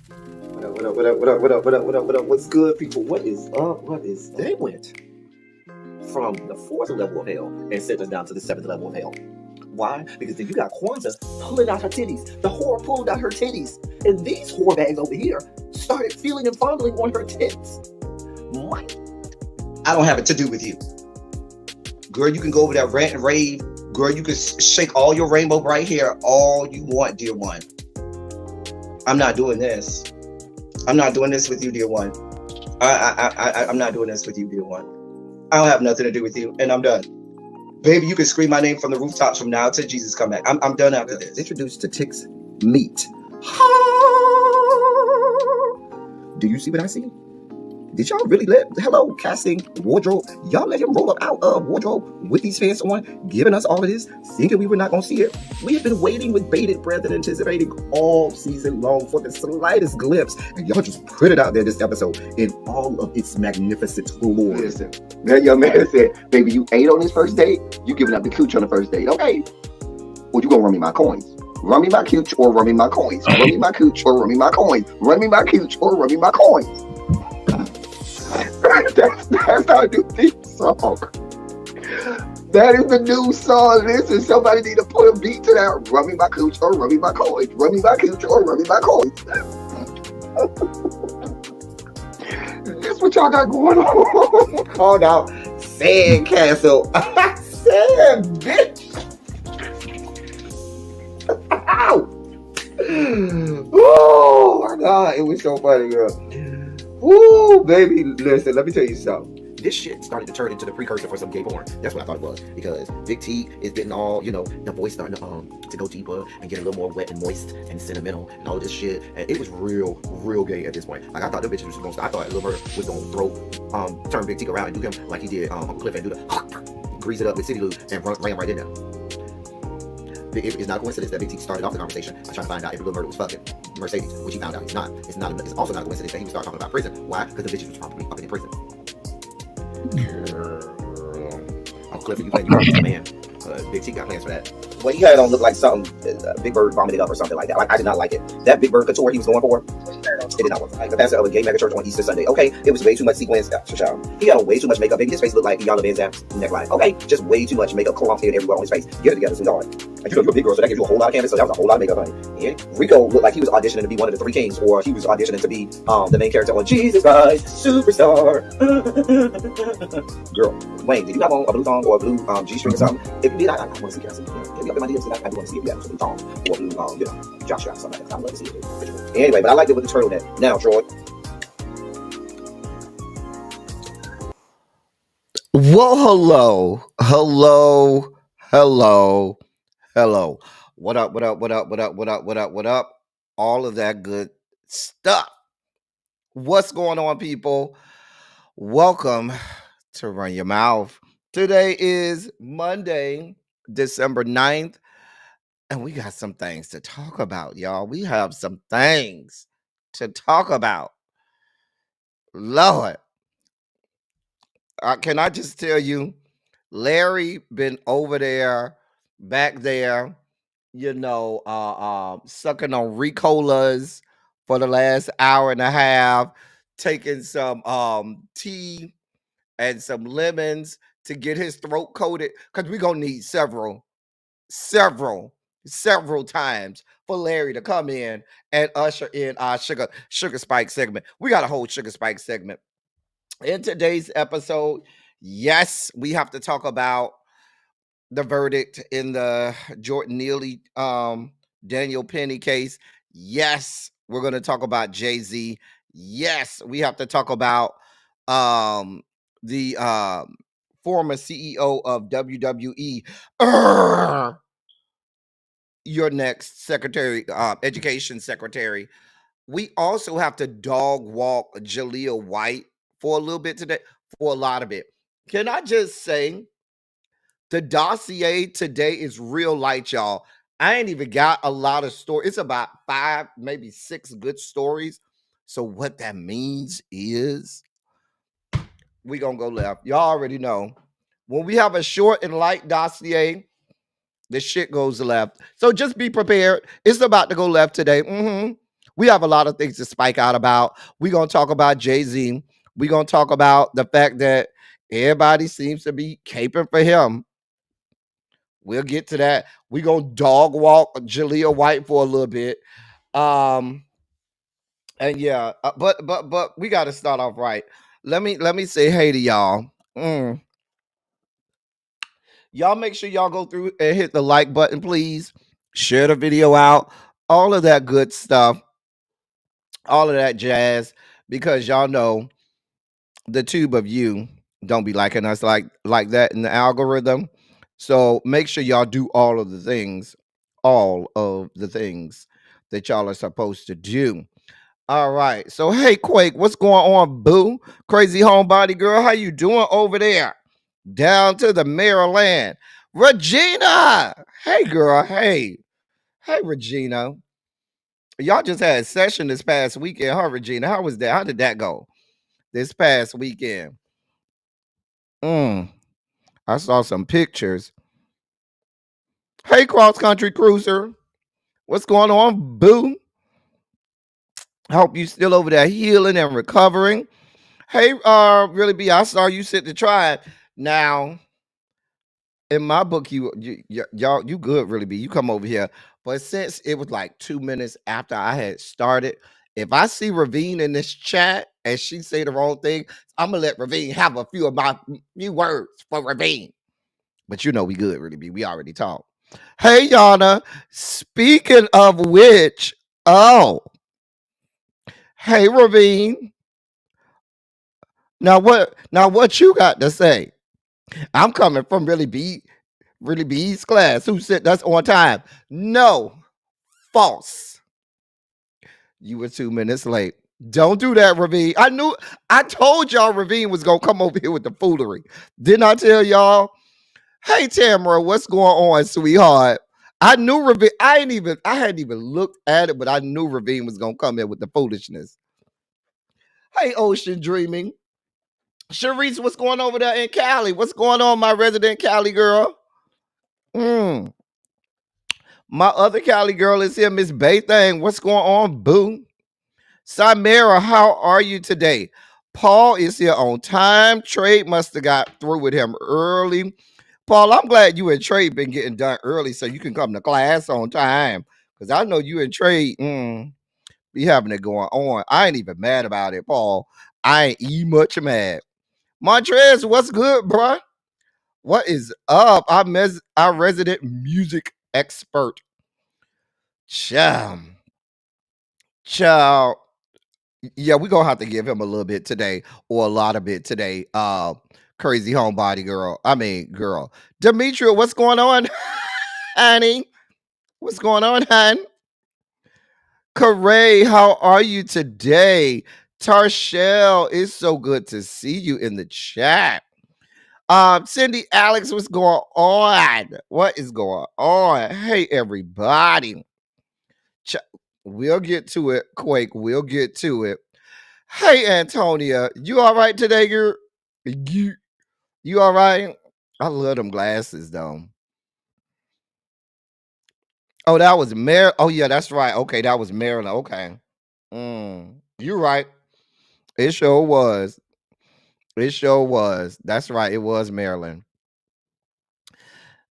What up, what up, what up, what up, what up, what up, what up, what up? What's good, people? What is up? What is up? They went from the fourth level of hell and sent us down to the seventh level of hell. Why? Because then you got Kwanzaa pulling out her titties. The whore pulled out her titties. And these whore bags over here started feeling and fondling on her tits. Mike. I don't have it to do with you. Girl, you can go over there, rant and rave. Girl, you can shake all your rainbow bright hair all you want, dear one. I'm not doing this. I'm not doing this with you, dear one. I'm not doing this with you, dear one. I don't have nothing to do with you, and I'm done. Baby, you can scream my name from the rooftops from now till Jesus come back. I'm done after this. Introduced to Tick's meat. Do you see what I see? Did y'all really hello, casting, wardrobe, y'all let him roll up out of wardrobe with these fans on, giving us all of this, thinking we were not going to see it? We have been waiting with bated breath and anticipating all season long for the slightest glimpse, and y'all just put it out there this episode in all of its magnificent glory. Listen, that young man said, baby, you ate on this first date, you giving up the cooch on the first date, okay? Well, you gonna run me my coins. Run me my cooch or run me my coins. Run me my cooch or run me my coins. Run me my cooch or run me my coins. That's how I do theme song. That is the new song. Listen, somebody need to put a beat to that. Run me my cooch or run me my coins. Run me my cooch or run me my coins. That's what y'all got going on. Called out Sandcastle. Sand, bitch. Ow. Oh my God, it was so funny, girl. Ooh, baby, listen, let me tell you something. This shit started to turn into the precursor for some gay porn. That's what I thought it was. Because Big T is getting all, the voice starting to go deeper and get a little more wet and moist and sentimental and all this shit. And it was real gay at this point. Like, I thought the bitches was gonna, I thought Lil Murder was gonna turn Big T around and do him like he did Uncle Cliff and do the grease it up with City Lou and ran right in there. It's not a coincidence that Big T started off the conversation by trying to find out if Lil Murder was fucking Mercedes, which he found out he's not. It's also not a coincidence that he would start talking about prison. Why? Because the bitches was probably up in prison. Uncle Cliff, you playing your man. Big T got plans for that. What he had on looked like something Big Bird vomited up or something like that. Like, I did not like it. That Big Bird couture he was going for, it did not work. Like the pastor of a gay mega church on Easter Sunday. Okay, it was way too much sequins. He had on way too much makeup. Baby, his face looked like Yala Van Zap's neckline. Okay, just way too much makeup, clumped in everywhere on his face. Get it together, sweetheart. And you're a big girl, so that gives you a whole lot of canvas. So that was a whole lot of makeup, honey. And Rico looked like he was auditioning to be one of the three kings, or he was auditioning to be the main character on Jesus Christ Superstar. Girl, Wayne, did you have on a blue thong or a blue G-string or something? If you did, I want to see it. Get me up in my DMs. I do want to see if you have some blue thong or blue, Joshua or something like that. I'd love to see it. Anyway, but I liked it with the turtleneck. Now, Troy. Well, hello. What up? All of that good stuff. What's going on, people? Welcome to Run Your Mouth. Today is Monday, December 9th, and we got some things to talk about, y'all. We have some things to talk about. Lord. Can I just tell you, Larry been over there, back there, sucking on Ricolas for the last hour and a half, taking some tea and some lemons to get his throat coated, because we're going to need several times for Larry to come in and usher in our sugar spike segment. We got a whole sugar spike segment. In today's episode, yes, we have to talk about the verdict in the Jordan Neely, Daniel Penny case. Yes, we're going to talk about Jay-Z. Yes, we have to talk about the former CEO of WWE. Your next secretary, education secretary. We also have to dog walk Jaleel White for a little bit today, for a lot of it. Can I just say, the dossier today is real light, y'all. I ain't even got a lot of stories. It's about 5, maybe 6 good stories. So what that means is we gonna go left. Y'all already know. When we have a short and light dossier, the shit goes left. So just be prepared. It's about to go left today. We have a lot of things to spike out about. We're gonna talk about Jay-Z. We're gonna talk about the fact that everybody seems to be caping for him. We'll get to that. We're gonna dog walk Jaleel White for a little bit. Um, and yeah, but we gotta start off right. Let me say hey to y'all. Y'all make sure y'all go through and hit the like button, please. Share the video out, all of that good stuff, all of that jazz, because y'all know the tube of you don't be liking us like that in the algorithm. So make sure y'all do all of the things that y'all are supposed to do. All right. So hey Quake, what's going on, boo? Crazy homebody girl, how you doing over there? Down to the Maryland. Regina. Hey girl, hey. Hey Regina. Y'all just had a session this past weekend, huh, Regina? How was that? How did that go? This past weekend. I saw some pictures. Hey, cross country cruiser. What's going on, boo? I hope you still over there healing and recovering. Hey, really B, I saw you sit to try it. Now, in my book, y'all, you good, really B. You come over here. But since it was like 2 minutes after I had started, if I see Ravine in this chat and she say the wrong thing, I'm gonna let Ravine have a few of my few words for Ravine. But you know we good, really B. We already talked. Hey, Yana. Speaking of which, oh, hey, Ravine. Now what? Now what you got to say? I'm coming from really B's class. Who said that's on time? No, false. You were 2 minutes late. Don't do that, Ravine. I told y'all Ravine was gonna come over here with the foolery. Didn't I tell y'all? Hey Tamara, what's going on, sweetheart? I knew Ravine. I hadn't even looked at it, but I knew Ravine was gonna come in with the foolishness. Hey, Ocean Dreaming. Sharice, what's going over there in Cali? What's going on, my resident Cali girl? My other Cali girl is here, Miss Bay Thing. What's going on, boo? Samara, how are you today? Paul is here on time. Trade must have got through with him early. Paul, I'm glad you and Trade been getting done early so you can come to class on time. Because I know you and Trade be having it going on. I ain't even mad about it, Paul. I ain't much mad. Montrez, what's good, bruh? What is up? Our resident music expert. Child. Child. Yeah, we're gonna have to give him a little bit today or a lot of it today. Crazy homebody girl. I mean, girl. Demetria, what's going on, honey? What's going on, hon? Corey, how are you today? Tarshell, it's so good to see you in the chat. Cindy, Alex, what's going on? What is going on? Hey, everybody. We'll get to it, Quake. We'll get to it. Hey, Antonia, you all right today, girl? You all right? I love them glasses, though. Oh, that was Maryland. Oh, yeah, that's right. Okay, that was Maryland. Okay. You're right. It sure was. It sure was. That's right. It was Maryland.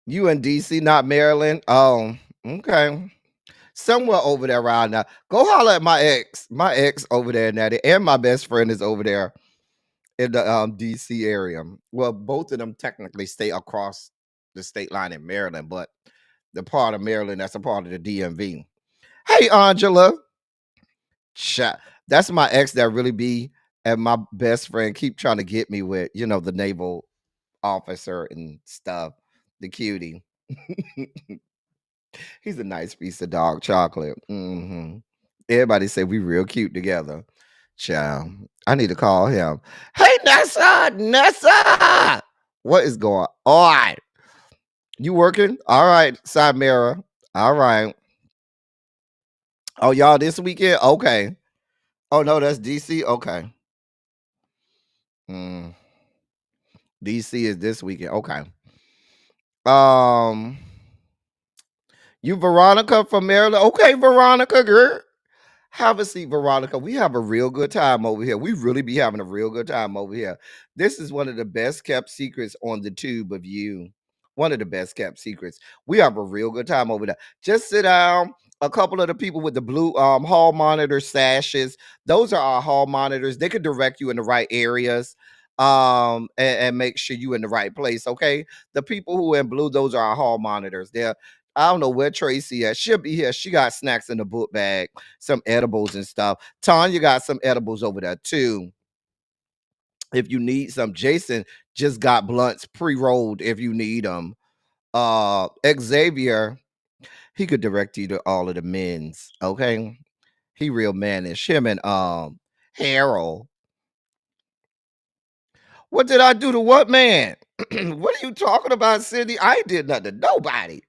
You in DC, not Maryland? Oh, okay. Somewhere over there around now. Go holler at my ex. My ex over there in that, and my best friend is over there in the DC area. Well, both of them technically stay across the state line in Maryland, but the part of Maryland that's a part of the DMV. Hey, Angela. Chat. That's my ex that really be, and my best friend keep trying to get me with, the naval officer and stuff, the cutie. He's a nice piece of dog chocolate. Everybody say we real cute together. Child, I need to call him. Hey, Nessa! What is going on? You working? All right, Samira. All right. Oh, y'all this weekend? Okay. Oh, no, that's DC? Okay. DC is this weekend. Okay. You Veronica from Maryland? Okay, Veronica, girl. Have a seat, Veronica. We have a real good time over here. We really be having a real good time over here. This is one of the best kept secrets on the tube of you. One of the best kept secrets. We have a real good time over there. Just sit down. A couple of the people with the blue hall monitor sashes, those are our hall monitors. They could direct you in the right areas and make sure you in the right place. Okay. The people who are in blue, those are our hall monitors. I don't know where Tracy at. She'll be here. She got snacks in the book bag, some edibles and stuff. Tanya got some edibles over there too. If you need some, Jason just got blunts pre-rolled if you need them. Xavier, he could direct you to all of the men's. Okay, he real mannish. Him and Harold. What did I do to what man? What are you talking about, Cindy? I ain't did nothing to nobody.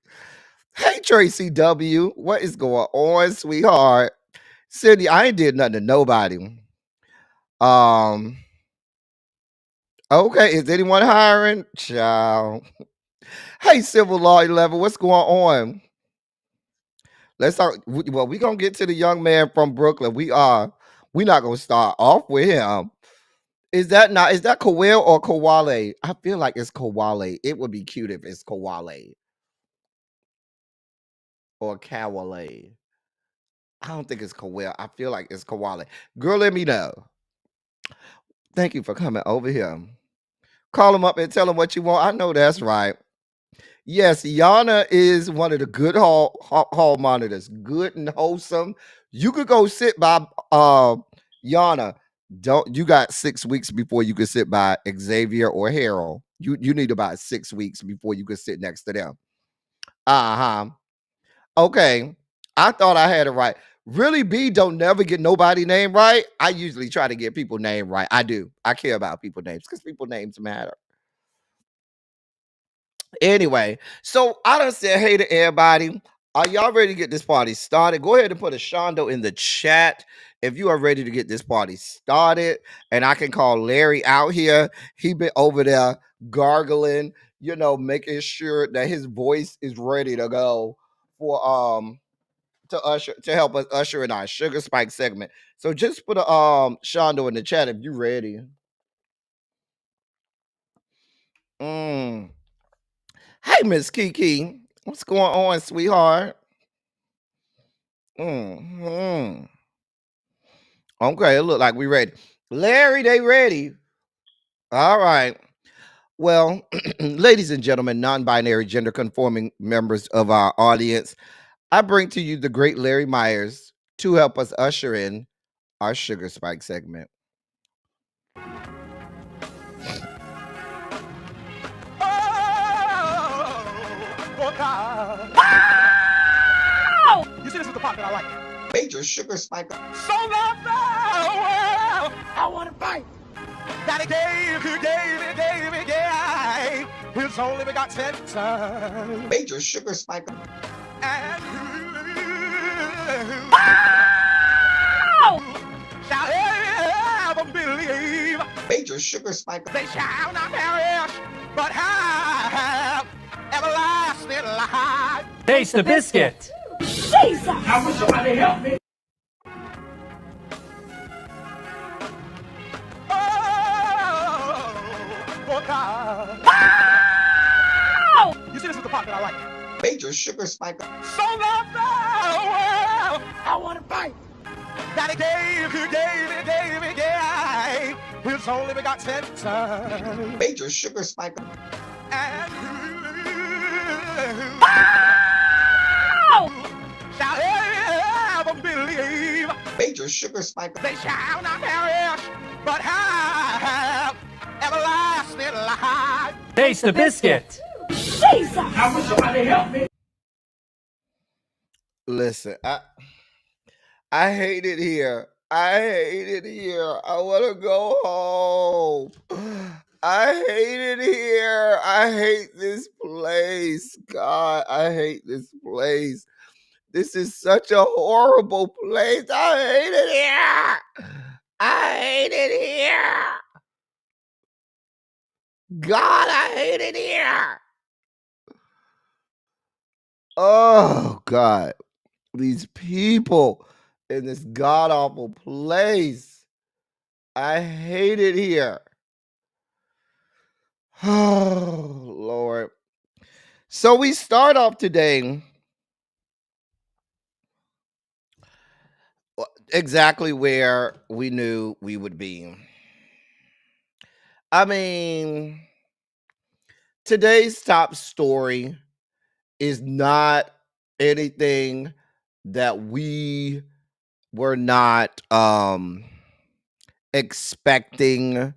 Hey, Tracy W. What is going on, sweetheart? Cindy, I ain't did nothing to nobody. Okay, is anyone hiring? Child. Hey, Civil Law 11, what's going on? Let's start. Well, we're gonna get to the young man from Brooklyn. We're not gonna start off with him. Is that Kowale or Kowale? I feel like it's Kowale. It would be cute if it's Kowale or Kawale. I don't think it's Kowale. I feel like it's Kowale. Girl, let me know. Thank you for coming over here. Call him up and tell him what you want. I know that's right. Yes, Yana is one of the good hall monitors. Good and wholesome. You could go sit by Yana. Don't you got 6 weeks before you could sit by Xavier or Harold. You need about 6 weeks before you could sit next to them. Uh-huh. Okay. I thought I had it right. Really, B don't never get nobody name right. I usually try to get people name right. I do. I care about people names because people names matter. Anyway, so I done said hey to everybody. Are y'all ready to get this party started? Go ahead and put a Shondo in the chat if you are ready to get this party started. And I can call Larry out here. He been over there gargling, making sure that his voice is ready to go for to help us usher in our sugar spike segment. So just put a Shondo in the chat if you ready. Hey, Miss Kiki. What's going on, sweetheart? Okay, it look like we ready. Larry, they ready. All right. Well, ladies and gentlemen, non-binary gender conforming members of our audience, I bring to you the great Larry Myers to help us usher in our sugar spike segment. You see, this is the part that I like. Major sugar spike. So long, well, I want to fight. Daddy gave his only begotten son. Major sugar spike. And shall ever believe. Major sugar spike. They shall not perish, but have everlasting life. Taste the biscuit. Jesus! I wish somebody help me. Oh, God. You see, this is the part that I like. Major sugar spike. So long, well, I want to fight. Daddy gave his only begotten son. Major sugar spike. And shall ever believe. Major sugar spike. They shall not perish, but have everlasting life. Taste the biscuit. Jesus! I wish somebody help me. Listen, I hate it here. I hate it here. I want to go home. I hate it here. I hate this place. God, I hate this place. This is such a horrible place. I hate it here. I hate it here. God, I hate it here. Oh, God. These people. in this god awful place. I hate it here. Oh, Lord. So we start off today exactly where we knew we would be. I mean, today's top story is not anything that we were not expecting,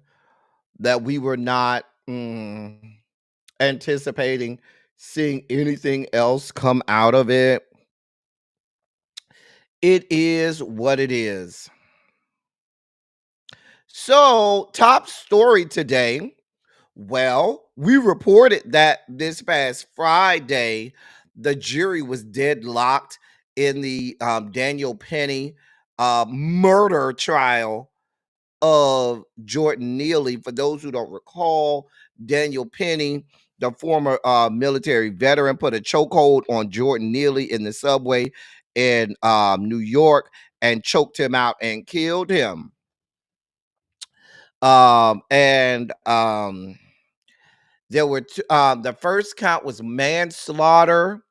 that we were not anticipating seeing anything else come out of it. It is what it is. So, top story today. Well, we reported that this past Friday, the jury was deadlocked in the Daniel Penny murder trial of Jordan Neely. For those who don't recall, Daniel Penny, the former military veteran, put a chokehold on Jordan Neely in the subway in New York and choked him out and killed him. And there were the first count was manslaughter.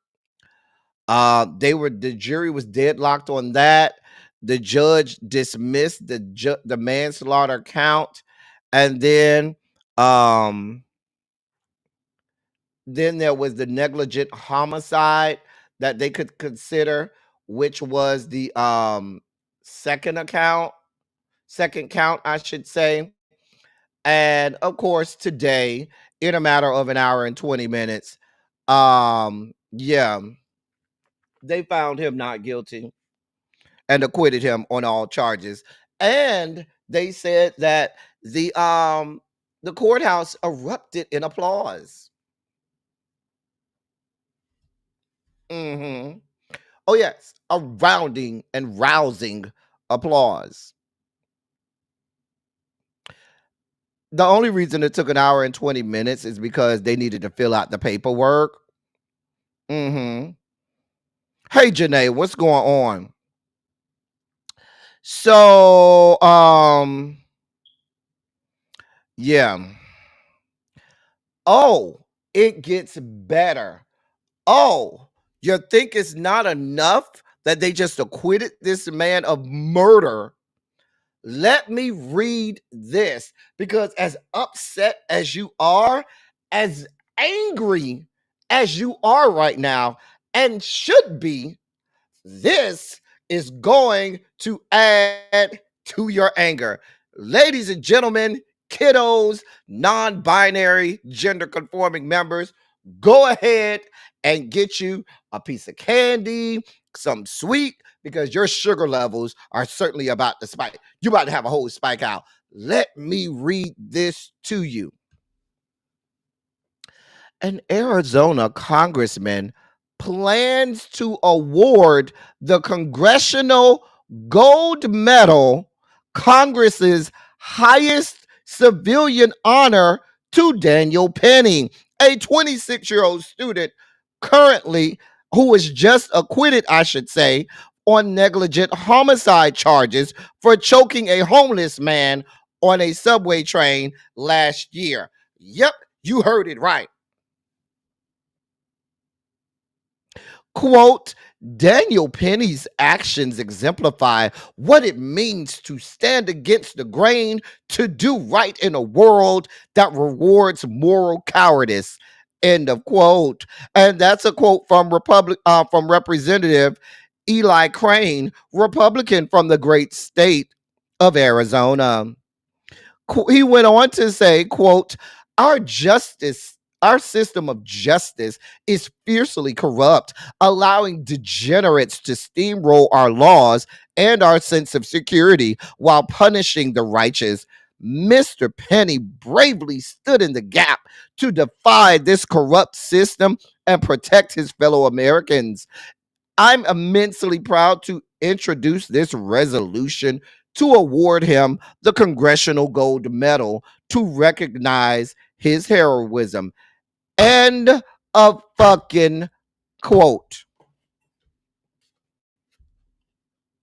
The jury was deadlocked on that. The judge dismissed the manslaughter count, and then there was the negligent homicide that they could consider, which was the second count, I should say. And of course, today, in a matter of an hour and 20 minutes, yeah, they found him not guilty and acquitted him on all charges. And they said that the courthouse erupted in applause. Hmm. Oh yes, a rounding and rousing applause. The only reason it took an hour and 20 minutes is because they needed to fill out the paperwork. Hmm. Hey Janae, what's going on? So yeah. Oh, it gets better. Oh, you think it's not enough that they just acquitted this man of murder? Let me read this, because as upset as you are, as angry as you are right now, and should be, this is going to add to your anger. Ladies and gentlemen, kiddos, non binary, gender conforming members, go ahead and get you a piece of candy, some sweet, because your sugar levels are certainly about to spike. You're about to have a whole spike out. Let me read this to you. An Arizona congressman plans to award the Congressional Gold Medal, Congress's highest civilian honor, to Daniel Penny, a 26-year-old student currently who was just acquitted, I should say, on negligent homicide charges for choking a homeless man on a subway train last year. Yep, you heard it right. Quote, Daniel Penny's actions exemplify what it means to stand against the grain, to do right in a world that rewards moral cowardice. End of quote. And that's a quote from from Representative Eli Crane, Republican from the great state of Arizona. He went on to say, quote, our system of justice is fiercely corrupt, allowing degenerates to steamroll our laws and our sense of security while punishing the righteous. Mr. Penny bravely stood in the gap to defy this corrupt system and protect his fellow Americans. I'm immensely proud to introduce this resolution to award him the Congressional Gold Medal to recognize his heroism. End of fucking quote.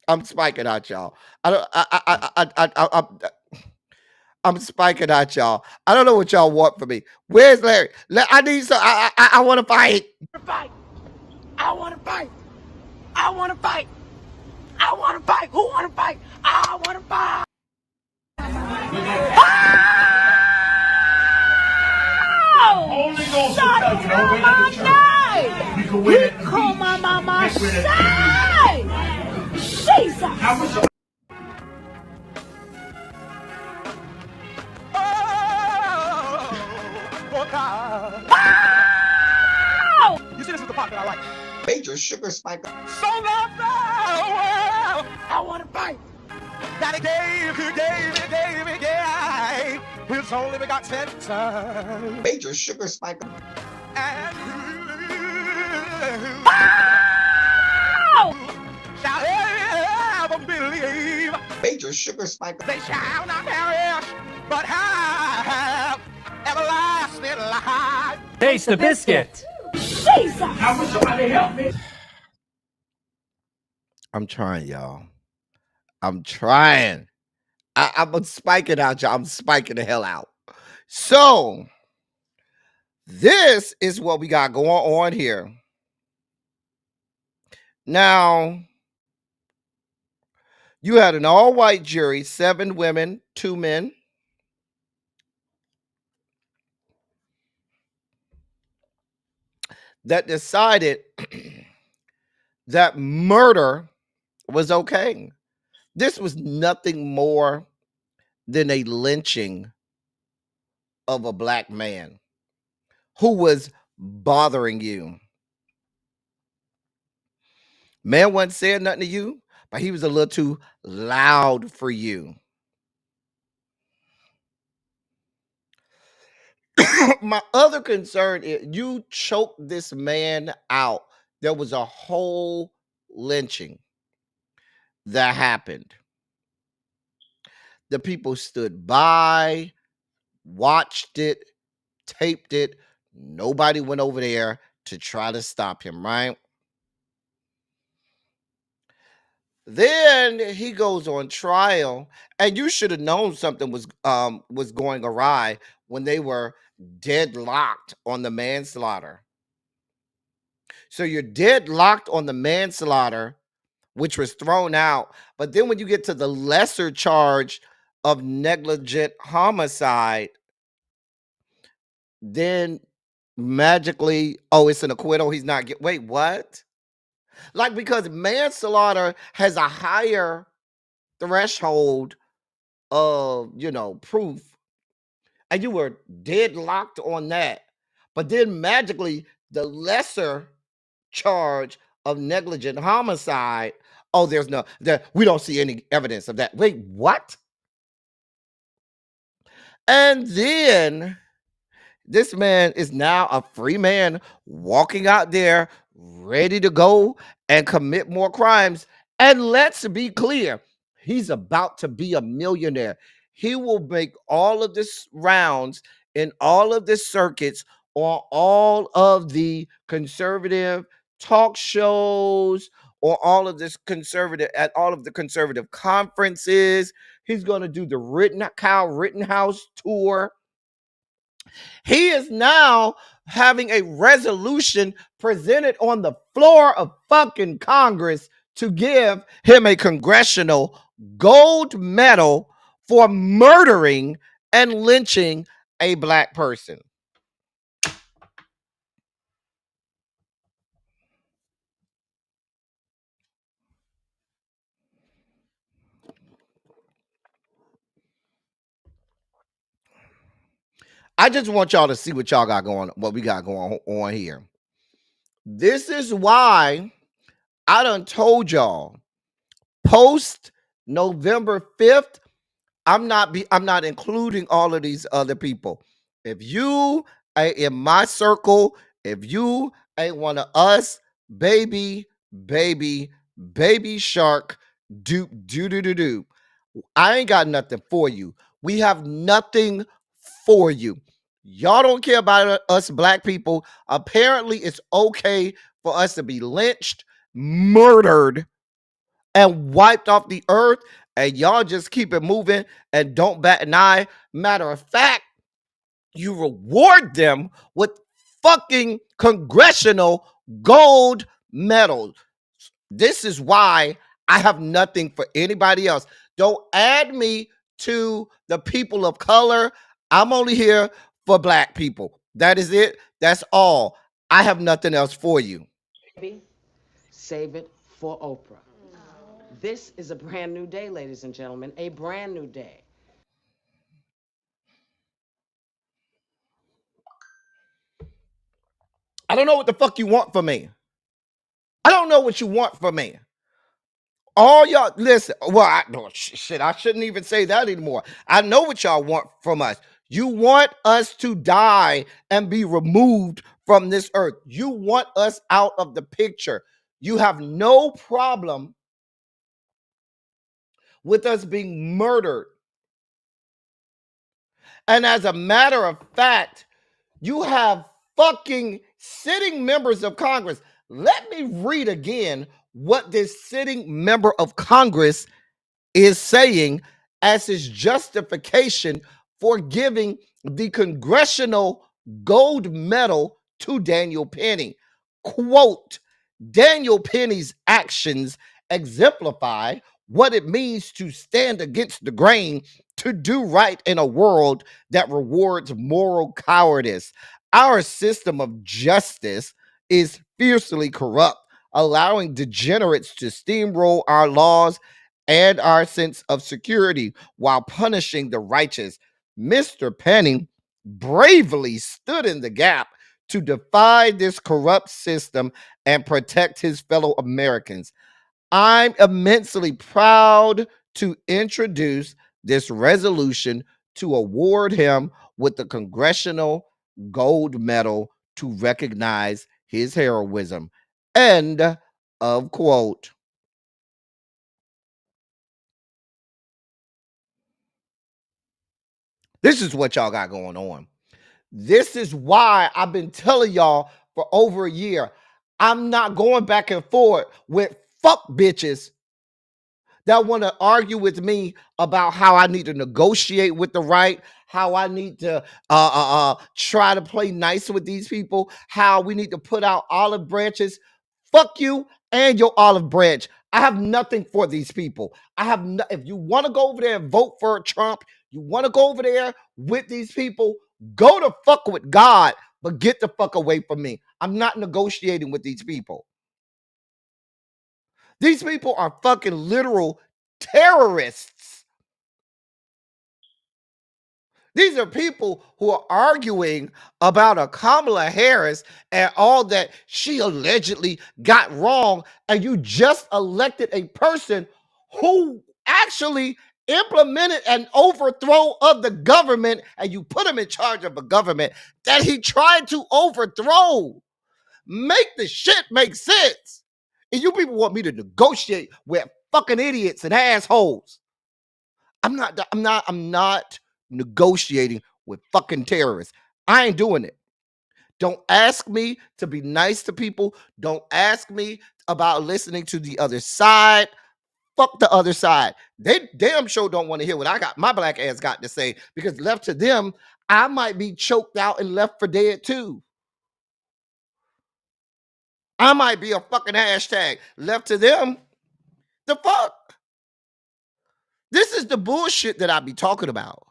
I'm spiking out, y'all. I don't. I'm spiking out, y'all. I don't know what y'all want from me. Where's Larry? I need some. I want to fight. Fight. I want to fight. I want to fight. I want to fight. Who want to fight? I want to fight. Holy Ghost shot through my name. He called my mama Shyt. Jesus. Oh, God. You see, this is the part that I like. Major sugar spike. So love the world. I want to fight. Daddy gave. His only begotten son. Major sugar spike. And shall ever believe. Major sugar spike. They shall not perish, but have everlasting life. Taste the biscuit. Jesus. How would somebody help me? I'm trying, y'all. I'm trying. I'm spiking out, y'all. I'm spiking the hell out. So, this is what we got going on here. Now, you had an all-white jury, 7 women, 2 men. That decided that murder was okay. This was nothing more than a lynching of a black man who was bothering you. Man wasn't saying nothing to you, but he was a little too loud for you. My other concern is you choked this man out. There was a whole lynching that happened. The people stood by, watched it, taped it. Nobody went over there to try to stop him, right? Then he goes on trial, and you should have known something was going awry when they were deadlocked on the manslaughter. So you're deadlocked on the manslaughter, which was thrown out. But then when you get to the lesser charge of negligent homicide, then magically, oh, it's an acquittal. He's not wait, what? Like, because manslaughter has a higher threshold of, proof, and you were deadlocked on that. But then magically, the lesser charge of negligent homicide, oh, we don't see any evidence of that. Wait, what? And then this man is now a free man walking out there ready to go and commit more crimes. And let's be clear, he's about to be a millionaire. He will make all of this rounds in all of the circuits on all of the conservative talk shows, or all of this conservative at all of the conservative conferences. He's going to do the Kyle Rittenhouse tour. He is now having a resolution presented on the floor of fucking Congress to give him a congressional gold medal for murdering and lynching a black person. I just want y'all to see what y'all got going, what we got going on here. This is why I done told y'all post November 5th, I'm not including all of these other people. If you ain't in my circle, if you ain't one of us, baby shark, do. I ain't got nothing for you. We have nothing for you. Y'all don't care about us black people. Apparently, it's okay for us to be lynched, murdered, and wiped off the earth, and y'all just keep it moving and don't bat an eye. Matter of fact, you reward them with fucking congressional gold medals. This is why I have nothing for anybody else. Don't add me to the people of color. I'm only here for black people. That is it. That's all. I have nothing else for you. Save it for Oprah. This is a brand new day, ladies and gentlemen, a brand new day. I don't know what the fuck you want from me. I don't know what you want from me. All y'all, listen, well, shit, I shouldn't even say that anymore. I know what y'all want from us. You want us to die and be removed from this earth. You want us out of the picture. You have no problem with us being murdered. And as a matter of fact, you have fucking sitting members of Congress. Let me read again what this sitting member of Congress is saying as his justification for giving the congressional gold medal to Daniel Penny. Quote, Daniel Penny's actions exemplify what it means to stand against the grain, to do right in a world that rewards moral cowardice. Our system of justice is fiercely corrupt, allowing degenerates to steamroll our laws and our sense of security while punishing the righteous. Mr. Penny bravely stood in the gap to defy this corrupt system and protect his fellow Americans. I'm immensely proud to introduce this resolution to award him with the Congressional Gold Medal to recognize his heroism. End of quote. This is what y'all got going on. This is why I've been telling y'all for over a year. I'm not going back and forth with fuck bitches that want to argue with me about how I need to negotiate with the right, how I need to try to play nice with these people, how we need to put out olive branches. Fuck you and your olive branch. I have nothing for these people. If you want to go over there and vote for Trump, you want to go over there with these people, go to fuck with God, but get the fuck away from me. I'm not negotiating with these people. These people are fucking literal terrorists. These are people who are arguing about a Kamala Harris and all that she allegedly got wrong, and you just elected a person who actually implemented an overthrow of the government, and you put him in charge of a government that he tried to overthrow. Make the shit make sense. And you people want me to negotiate with fucking idiots and assholes. I'm not negotiating with fucking terrorists. I ain't doing it. Don't ask me to be nice to people. Don't ask me about listening to the other side. Fuck the other side. They damn sure don't want to hear what I got, my black ass got to say, because left to them, I might be choked out and left for dead too. I might be a fucking hashtag. Left to them, the fuck? This is the bullshit that I be talking about.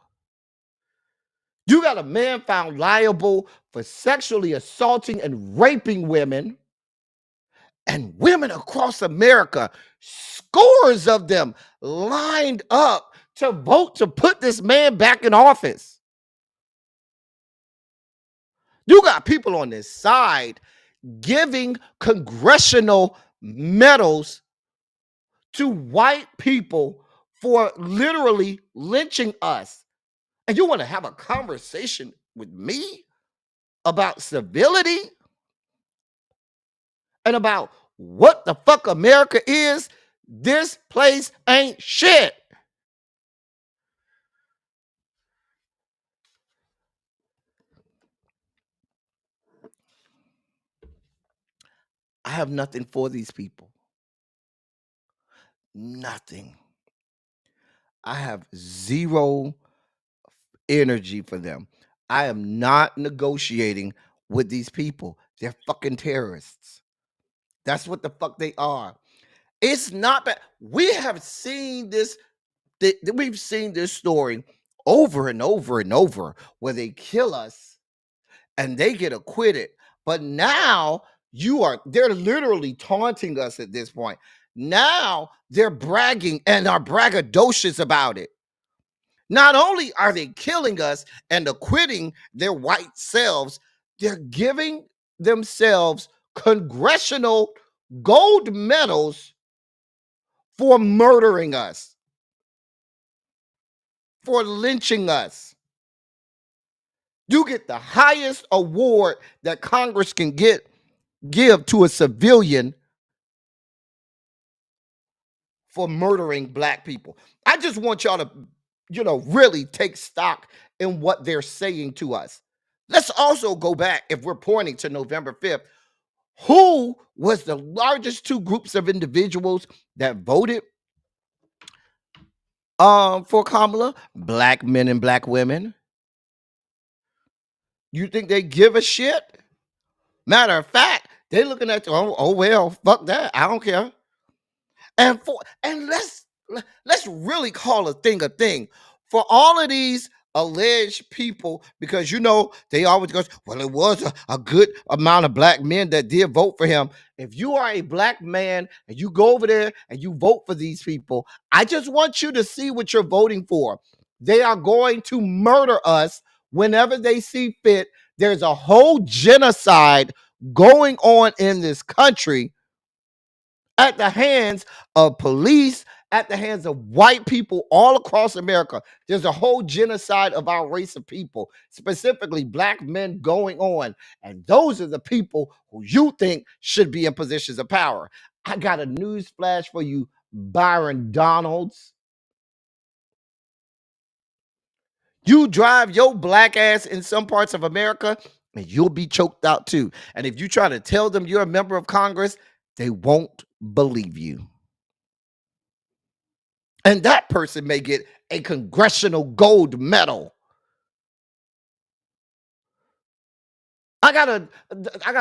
You got a man found liable for sexually assaulting and raping women, and women across America, scores of them, lined up to vote to put this man back in office. You got people on this side giving congressional medals to white people for literally lynching us. And you want to have a conversation with me about civility and about what the fuck America is? This place ain't shit. I have nothing for these people. Nothing. I have zero energy for them. I am not negotiating with these people. They're fucking terrorists. That's what the fuck they are. It's not bad. We have seen this. We've seen this story over and over and over where they kill us and they get acquitted. But now they're literally taunting us at this point. Now they're bragging and are braggadocious about it. Not only are they killing us and acquitting their white selves, they're giving themselves congressional gold medals for murdering us, for lynching us. You get the highest award that Congress can give to a civilian for murdering black people. I just want y'all to, really take stock in what they're saying to us. Let's also go back, if we're pointing to November 5th, who was the largest two groups of individuals that voted for Kamala? Black men and black women. You think they give a shit? Matter of fact, they looking at well, fuck that. I don't care. And let's really call a thing. For all of these alleged people, because they always go, well, it was a good amount of black men that did vote for him. If you are a black man and you go over there and you vote for these people, I just want you to see what you're voting for. They are going to murder us whenever they see fit. There's a whole genocide going on in this country at the hands of police, at the hands of white people all across America. There's a whole genocide of our race of people, specifically black men, going on. And those are the people who you think should be in positions of power. I got a news flash for you, Byron Donalds. You drive your black ass in some parts of America and you'll be choked out too. And if you try to tell them you're a member of Congress, they won't believe you. And that person may get a congressional gold medal. I got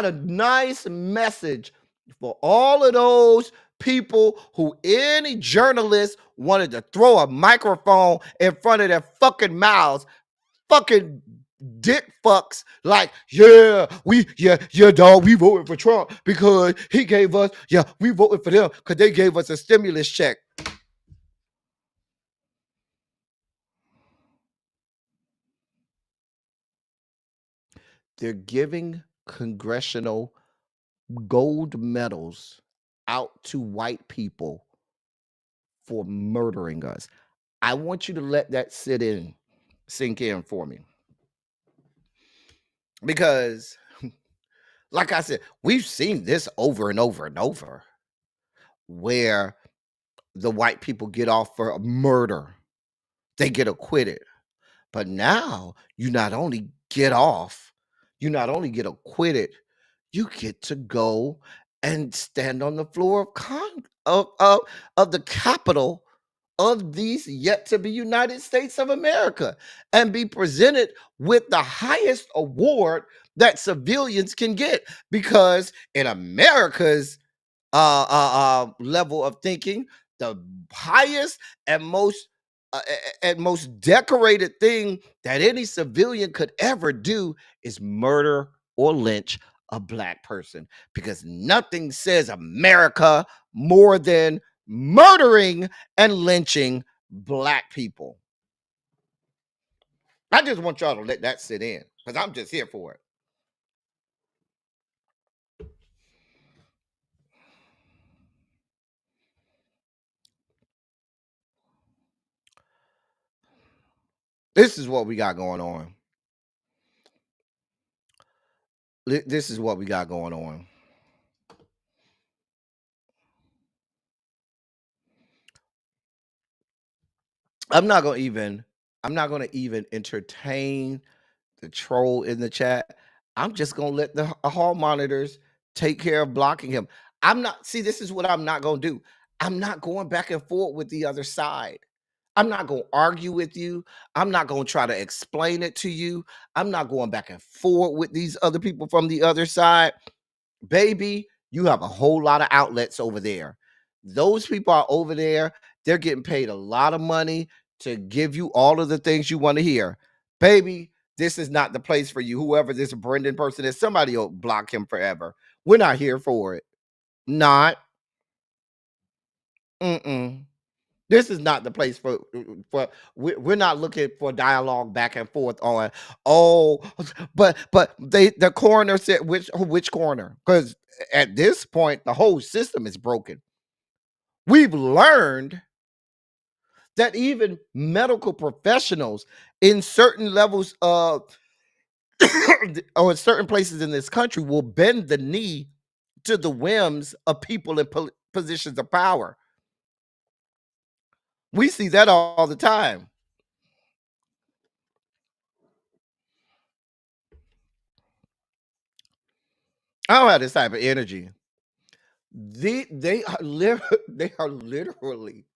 a nice message for all of those people who any journalist wanted to throw a microphone in front of their fucking mouths, fucking dick fucks, like, dog, we voted for Trump because he gave us, we voted for them because they gave us a stimulus check. They're giving congressional gold medals out to white people for murdering us. I want you to let that sink in for me. Because, like I said, we've seen this over and over and over, where the white people get off for murder. They get acquitted. But now you not only get off, you not only get acquitted, you get to go and stand on the floor of the Capitol of these yet to be United States of America and be presented with the highest award that civilians can get. Because in America's level of thinking, the highest and most decorated thing that any civilian could ever do is murder or lynch a black person, because nothing says America more than murdering and lynching black people. I just want y'all to let that sit in, because I'm just here for it. This is what we got going on. This is what we got going on. I'm not going to even entertain the troll in the chat. I'm just going to let the hall monitors take care of blocking him. This is what I'm not going to do. I'm not going back and forth with the other side. I'm not going to argue with you. I'm not going to try to explain it to you. I'm not going back and forth with these other people from the other side. Baby, you have a whole lot of outlets over there. Those people are over there. They're getting paid a lot of money to give you all of the things you want to hear. Baby, this is not the place for you. Whoever this Brendan person is, somebody will block him forever. We're not here for it. Not. Mm-mm. This is not the place for we're not looking for dialogue back and forth on but the coroner said which coroner, because at this point the whole system is broken. We've learned that even medical professionals in certain levels of or in certain places in this country will bend the knee to the whims of people in positions of power. We see that all the time. I don't have this type of energy. They are they are literally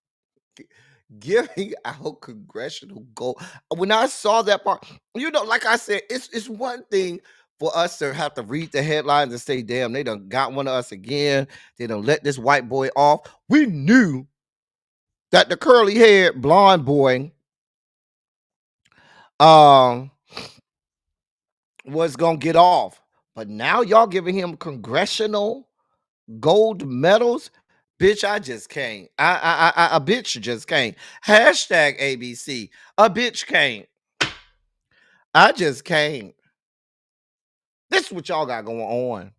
giving out congressional gold. When I saw that part, like I said, it's one thing for us to have to read the headlines and say, damn, they done got one of us again. They done let this white boy off. We knew that the curly haired blonde boy was gonna get off. But now y'all giving him congressional gold medals. Bitch, I just can't. A bitch just can't. Hashtag ABC. A bitch can't. I just can't. This is what y'all got going on.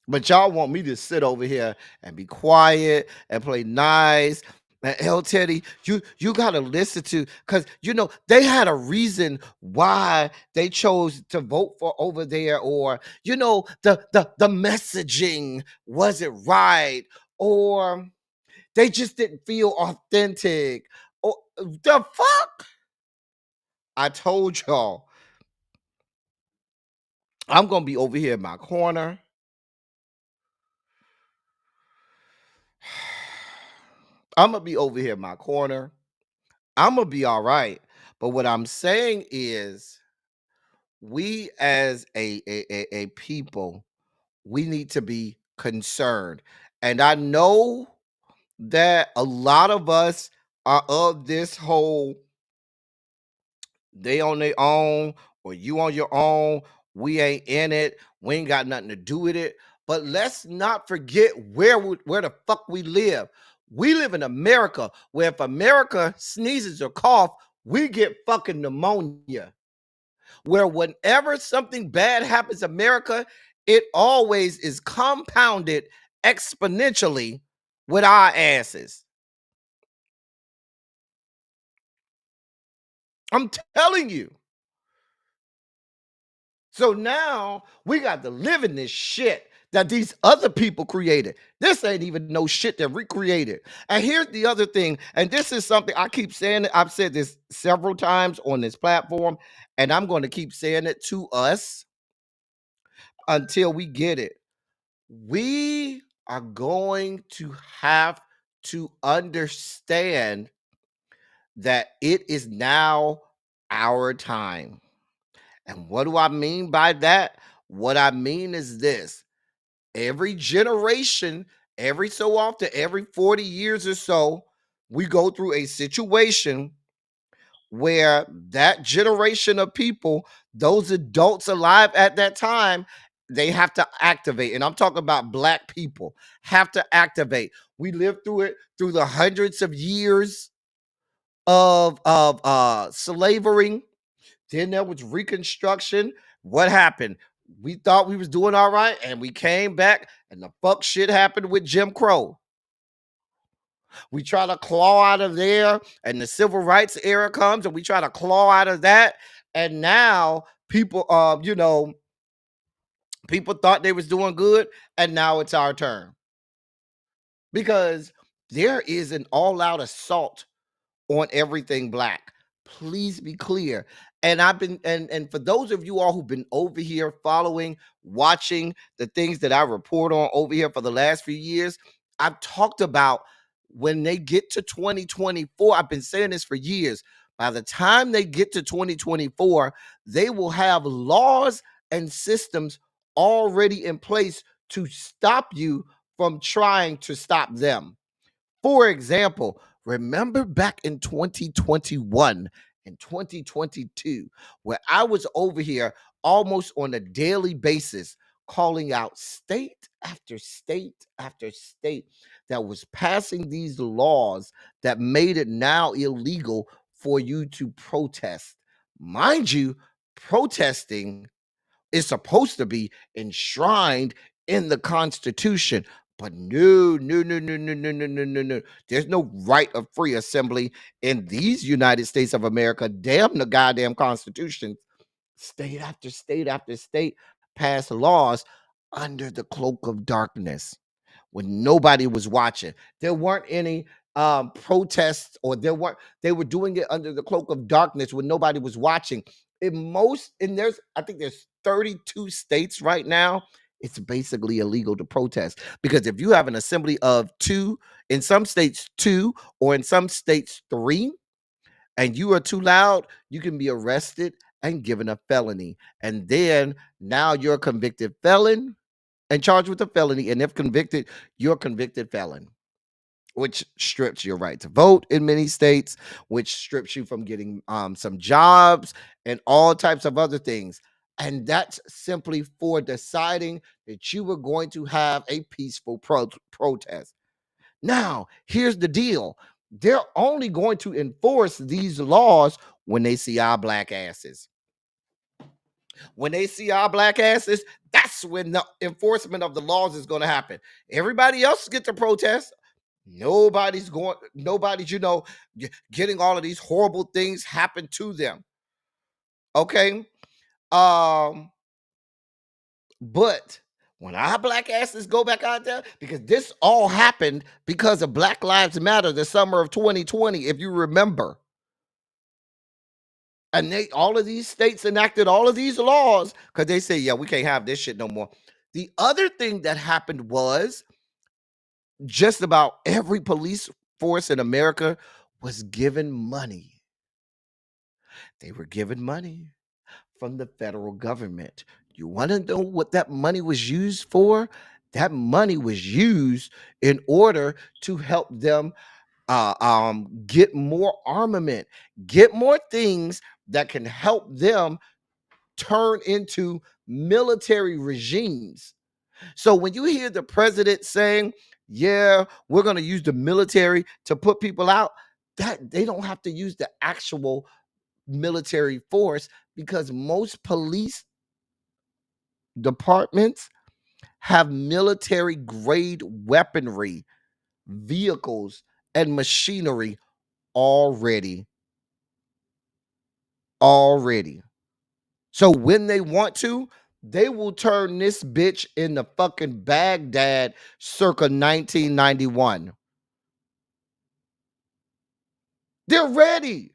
But y'all want me to sit over here and be quiet and play nice. And El Teddy, you gotta listen to, because they had a reason why they chose to vote for over there, or the messaging wasn't right, or they just didn't feel authentic. Or the fuck? I told y'all. I'm gonna be over here in my corner. I'm gonna be over here in my corner. I'm gonna be all right. But what I'm saying is, we as a people, we need to be concerned. And I know that a lot of us are of this whole they on their own or you on your own. We ain't in it. We ain't got nothing to do with it. But let's not forget where the fuck we live. We live in America, where if America sneezes or cough, we get fucking pneumonia. Where whenever something bad happens in America, it always is compounded exponentially with our asses. I'm telling you. So now we got to live in this shit that these other people created. This ain't even no shit that we created. And here's the other thing, and this is something I keep saying. I've said this several times on this platform, and I'm going to keep saying it to us until we get it. We are going to have to understand that it is now our time. And what do I mean by that? What I mean is this: every generation, every so often, every 40 years or so, we go through a situation where that generation of people, those adults alive at that time, they have to activate. And I'm talking about Black people have to activate. We lived through it through the hundreds of years of slavery. Then there was Reconstruction. What happened? We thought we was doing all right, and we came back, and the fuck shit happened with Jim Crow. We try to claw out of there, and the civil rights era comes, and we try to claw out of that. And now people, people thought they was doing good, and now it's our turn. Because there is an all-out assault on everything Black. Please be clear. And I've been and for those of you all who've been over here following, watching the things that I report on over here for the last few years, I've talked about when they get to 2024, I've been saying this for years. By the time they get to 2024, they will have laws and systems already in place to stop you from trying to stop them. For example, remember back in 2021 and 2022, where I was over here almost on a daily basis calling out state after state after state that was passing these laws that made it now illegal for you to protest. Mind you, protesting is supposed to be enshrined in the Constitution. But no, no, no, no, no, no, no, no, no, no. There's no right of free assembly in these United States of America. Damn the goddamn Constitution. State after state after state passed laws under the cloak of darkness when nobody was watching. There weren't any protests, or they were doing it under the cloak of darkness when nobody was watching. I think there's 32 states right now. It's basically illegal to protest, because if you have an assembly of 2, in some states 2, or in some states 3, and you are too loud, you can be arrested and given a felony. And then now you're a convicted felon and charged with a felony. And if convicted, you're a convicted felon, which strips your right to vote in many states, which strips you from getting some jobs and all types of other things. And that's simply for deciding that you were going to have a peaceful protest. Now, here's the deal. They're only going to enforce these laws when they see our black asses. When they see our black asses, that's when the enforcement of the laws is going to happen. Everybody else get to protest. Nobody's, getting all of these horrible things happen to them. Okay. But when our black asses go back out there, because this all happened because of Black Lives Matter, the summer of 2020, if you remember. And all of these states enacted all of these laws because they say, yeah, we can't have this shit no more. The other thing that happened was just about every police force in America was given money. They were given money from the federal government. You want to know what that money was used for? That money was used in order to help them get more armament, get more things that can help them turn into military regimes. So when you hear the president saying, yeah, we're going to use the military to put people out, that they don't have to use the actual military force, because most police departments have military grade weaponry, vehicles, and machinery already. So when they want to, they will turn this bitch into fucking Baghdad circa 1991. They're ready.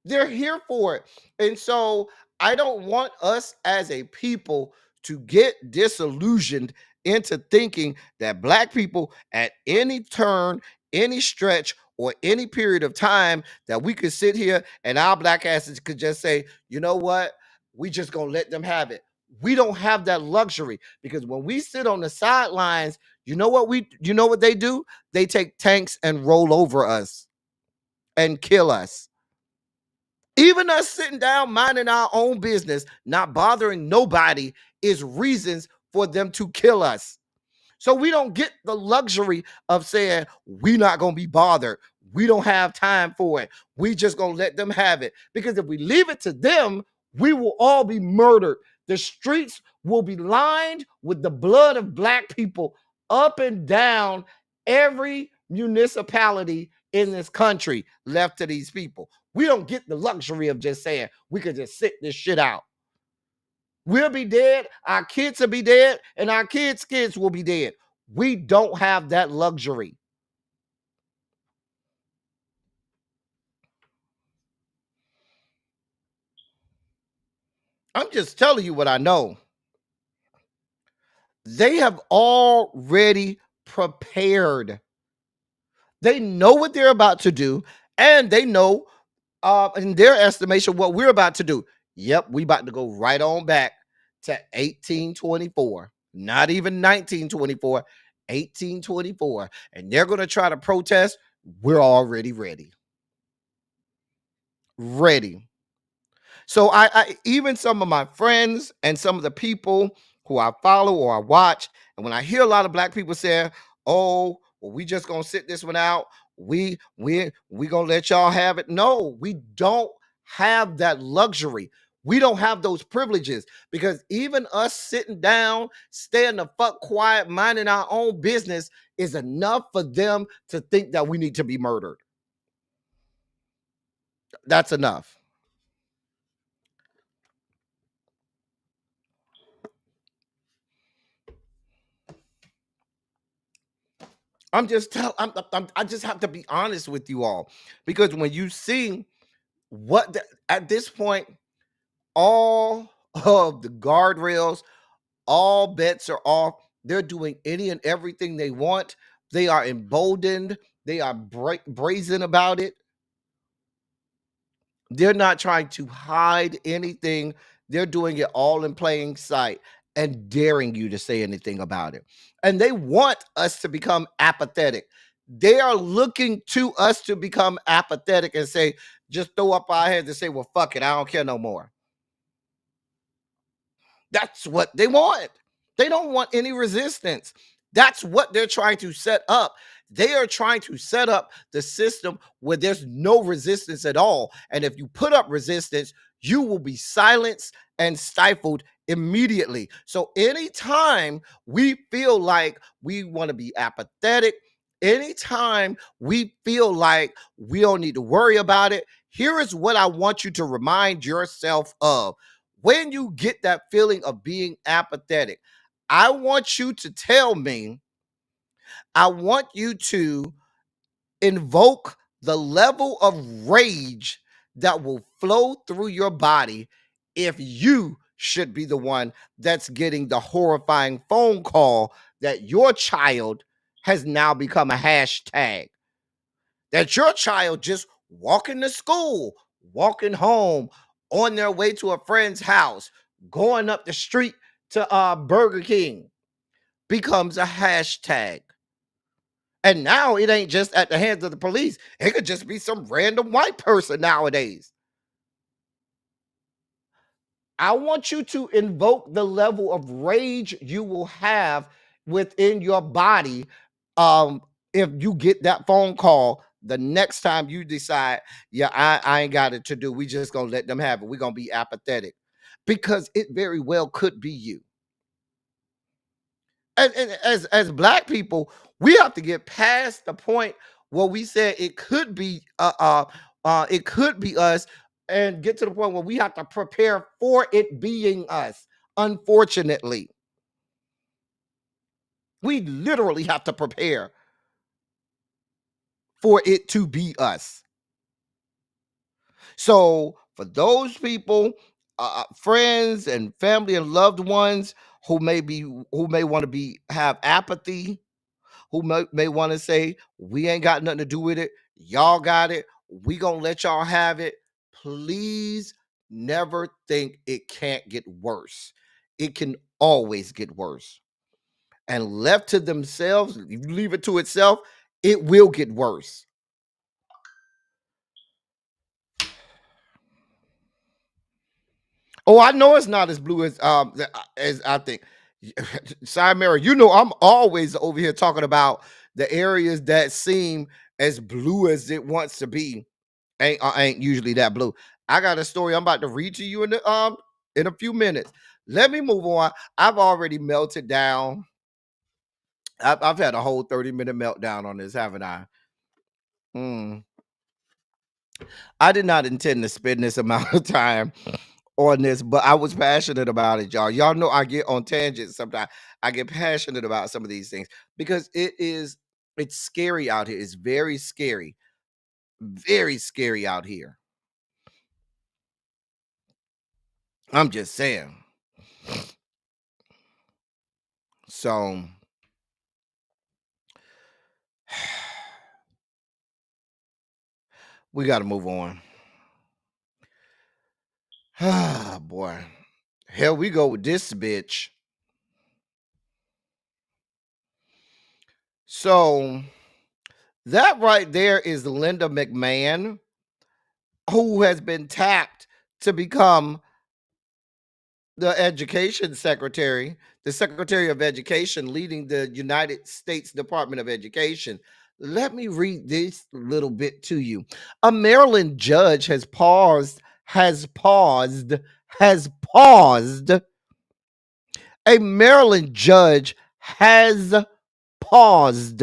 They're here for it. And so I don't want us as a people to get disillusioned into thinking that black people at any turn, any stretch, or any period of time that we could sit here and our black asses could just say, you know what? We just gonna let them have it. We don't have that luxury, because when we sit on the sidelines, you know what they do? They take tanks and roll over us and kill us. Even us sitting down, minding our own business, not bothering nobody, is reasons for them to kill us. So we don't get the luxury of saying, we're not going to be bothered. We don't have time for it. We just going to let them have it. Because if we leave it to them, we will all be murdered. The streets will be lined with the blood of black people up and down every municipality in this country left to these people. We don't get the luxury of just saying we could just sit this shit out. We'll be dead, our kids will be dead, and our kids' kids will be dead. We don't have that luxury. I'm just telling you what I know. They have already prepared. They know what they're about to do, and they know, in their estimation, what we're about to do. Yep, we about to go right on back to 1824. Not even 1924, 1824. And they're going to try to protest. We're already ready. Ready. So I even some of my friends and some of the people who I follow or I watch, and when I hear a lot of black people say, "Oh, well, we just gonna sit this one out. We gonna let y'all have it." No, we don't have that luxury. We don't have those privileges because even us sitting down, staying the fuck quiet, minding our own business is enough for them to think that we need to be murdered. That's enough. I just have to be honest with you all, because when you see at this point, all of the guardrails, all bets are off. They're doing any and everything they want. They are emboldened. They are brazen about it. They're not trying to hide anything. They're doing it all in plain sight and daring you to say anything about it. And they want us to become apathetic. They are looking to us to become apathetic and say, just throw up our heads and say, well, fuck it, I don't care no more. That's what they want. They don't want any resistance. That's what they're trying to set up. They are trying to set up the system where there's no resistance at all. And if you put up resistance, you will be silenced and stifled immediately. So anytime we feel like we want to be apathetic, anytime we feel like we don't need to worry about it, here is what I want you to remind yourself of. When you get that feeling of being apathetic, I want you to tell me, I want you to invoke the level of rage that will flow through your body if you should be the one that's getting the horrifying phone call that your child has now become a hashtag. That your child just walking to school, walking home, on their way to a friend's house, going up the street to Burger King becomes a hashtag. And now it ain't just at the hands of the police. It could just be some random white person nowadays. I want you to invoke the level of rage you will have within your body if you get that phone call the next time you decide, yeah, I ain't got it to do. We just gonna let them have it. We're gonna be apathetic. Because it very well could be you. And as black people, we have to get past the point where we said it could be it could be us, and get to the point where we have to prepare for it being us. Unfortunately, we literally have to prepare for it to be us. So for those people, friends and family and loved ones who may want to have apathy, who may want to say, we ain't got nothing to do with it, y'all got it, we gonna let y'all have it. Please never think it can't get worse. It can always get worse. And left to themselves, if you leave it to itself, it will get worse. Oh, I know it's not as blue as I think. Simera, you know I'm always over here talking about the areas that seem as blue as it wants to be. Ain't usually that blue. I got a story I'm about to read to you in a few minutes. Let me move on. I've already melted down. I've had a whole 30-minute meltdown on this, haven't I? I did not intend to spend this amount of time on this, but I was passionate about it, y'all. Y'all know I get on tangents sometimes. I get passionate about some of these things because it's scary out here. It's very scary out here. I'm just saying. So we got to move on. Ah, boy. Here we go with this bitch. So that right there is Linda McMahon, who has been tapped to become the education secretary, the secretary of education leading the United States Department of Education. Let me read this little bit to you. A Maryland judge has paused. A Maryland judge has paused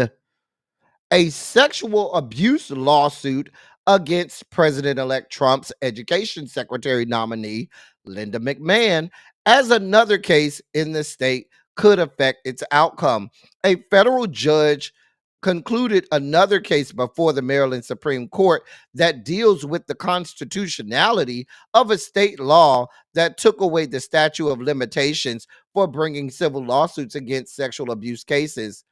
a sexual abuse lawsuit against President-elect Trump's education secretary nominee, Linda McMahon, as another case in the state could affect its outcome. A federal judge concluded another case before the Maryland Supreme Court that deals with the constitutionality of a state law that took away the statute of limitations for bringing civil lawsuits against sexual abuse cases.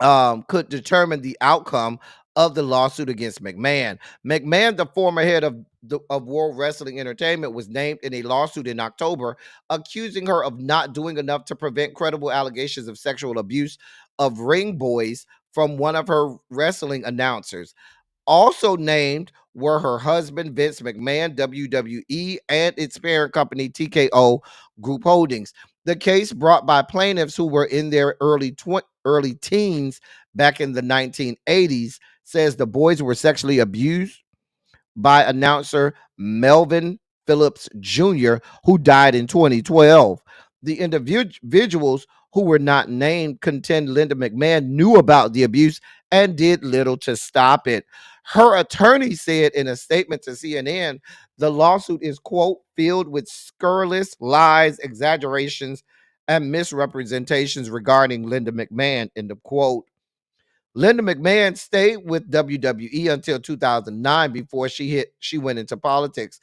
Could determine the outcome of the lawsuit against McMahon. McMahon, the former head of World Wrestling Entertainment, was named in a lawsuit in October, accusing her of not doing enough to prevent credible allegations of sexual abuse of ring boys from one of her wrestling announcers. Also named were her husband, Vince McMahon, WWE, and its parent company, TKO Group Holdings. The case, brought by plaintiffs who were in their early teens back in the 1980s, says the boys were sexually abused by announcer Melvin Phillips Jr., who died in 2012. The individuals who were not named contend Linda McMahon knew about the abuse and did little to stop it. Her attorney said in a statement to CNN, the lawsuit is, quote, filled with scurrilous lies, exaggerations, and misrepresentations regarding Linda McMahon, end of quote. Linda McMahon stayed with WWE until 2009 before she went into politics,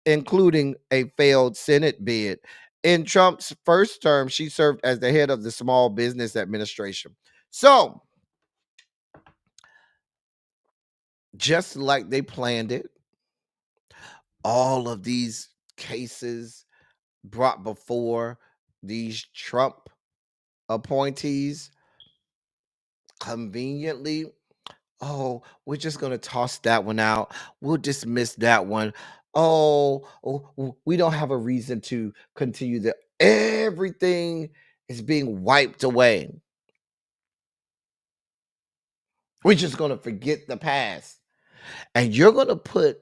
including a failed Senate bid. In Trump's first term, she served as the head of the Small Business Administration. So, just like they planned it, all of these cases brought before these Trump appointees conveniently, oh, we're just going to toss that one out. We'll dismiss that one. Oh, we don't have a reason to continue that. Everything is being wiped away. We're just going to forget the past. And you're going to put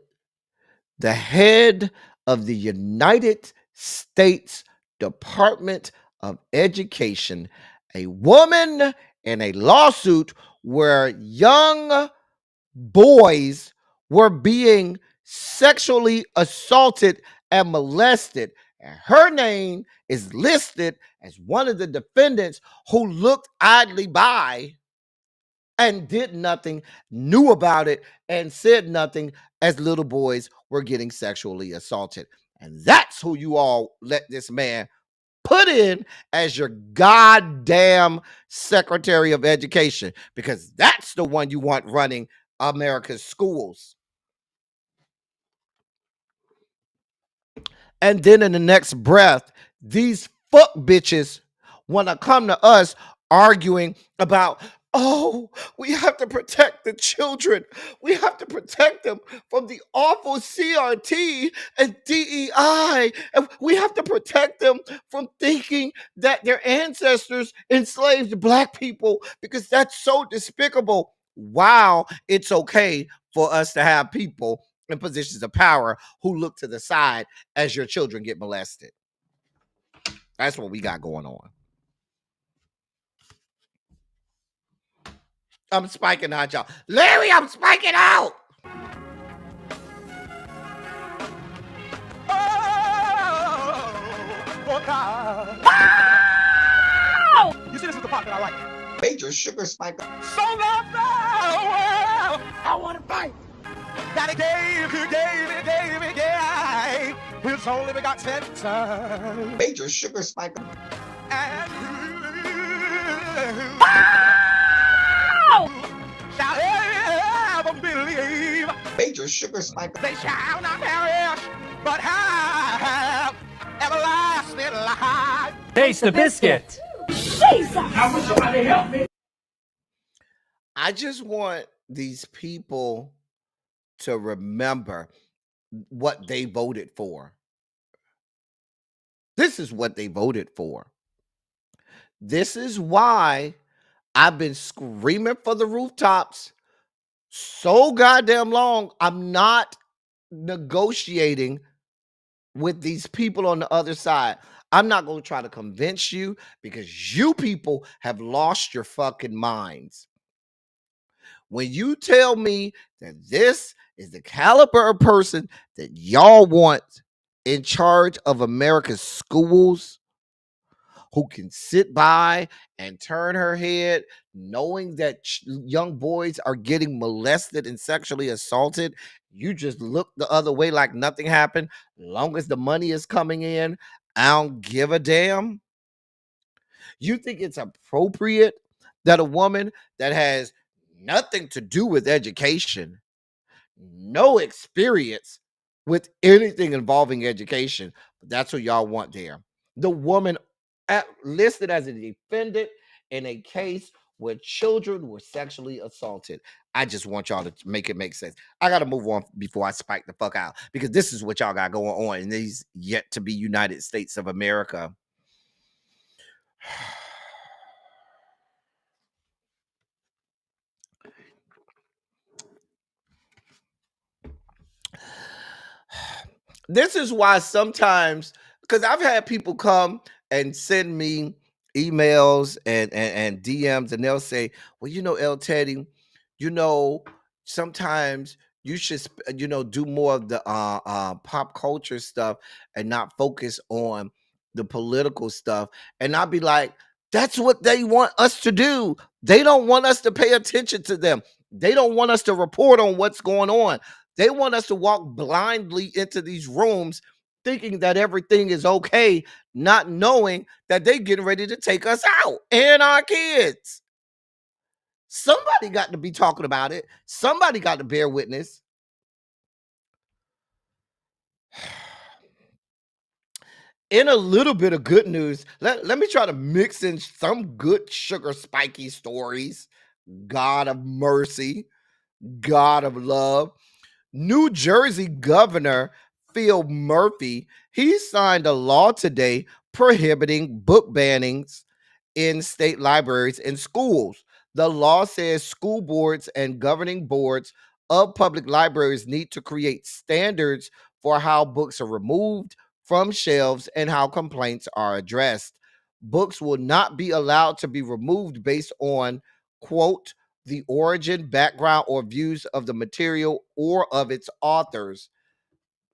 the head of the United States Department of Education, a woman, in a lawsuit where young boys were being sexually assaulted and molested. And her name is listed as one of the defendants who looked idly by and did nothing, knew about it, and said nothing as little boys were getting sexually assaulted. And that's who you all let this man put in as your goddamn Secretary of Education, because that's the one you want running America's schools. And then in the next breath, these fuck bitches want to come to us arguing about, oh, we have to protect the children. We have to protect them from the awful CRT and DEI. And we have to protect them from thinking that their ancestors enslaved black people, because that's so despicable. Wow, it's okay for us to have people in positions of power who look to the side as your children get molested. That's what we got going on. I'm spiking out, y'all. Larry, I'm spiking out. Oh, God. You see, this is the part that I like. Major sugar spike. So love the world. I want to fight. That it gave, yeah. His his only begotten Son. Major sugar spike. And shall ever believe. Major sugar spike. They shall not perish, but have everlasting life. Taste the biscuit. Jesus! I wish somebody help me. I just want these people to remember what they voted for. This is what they voted for. This is why I've been screaming for the rooftops so goddamn long. I'm not negotiating with these people on the other side. I'm not going to try to convince you because you people have lost your fucking minds. When you tell me that this is the caliber of person that y'all want in charge of America's schools, who can sit by and turn her head knowing that young boys are getting molested and sexually assaulted, you just look the other way like nothing happened. Long as the money is coming in, I don't give a damn. You think it's appropriate that a woman that has nothing to do with education, no experience with anything involving education, but that's what y'all want there? The woman listed as a defendant in a case where children were sexually assaulted. I just want y'all to make it make sense. I got to move on before I spike the fuck out because this is what y'all got going on in these yet to be United States of America. This is why sometimes, because I've had people come and send me emails and DMs, and they'll say, well, El Teddy, sometimes you should, do more of the pop culture stuff and not focus on the political stuff. And I'll be like, that's what they want us to do. They don't want us to pay attention to them. They don't want us to report on what's going on. They want us to walk blindly into these rooms thinking that everything is okay, not knowing that they're getting ready to take us out and our kids. Somebody got to be talking about it. Somebody got to bear witness. In a little bit of good news, let me try to mix in some good sugar spiky stories. God of mercy, God of love. New Jersey Governor Phil Murphy, he signed a law today prohibiting book bannings in state libraries and schools. The law says school boards and governing boards of public libraries need to create standards for how books are removed from shelves and how complaints are addressed. Books will not be allowed to be removed based on, quote, the origin, background, or views of the material or of its authors,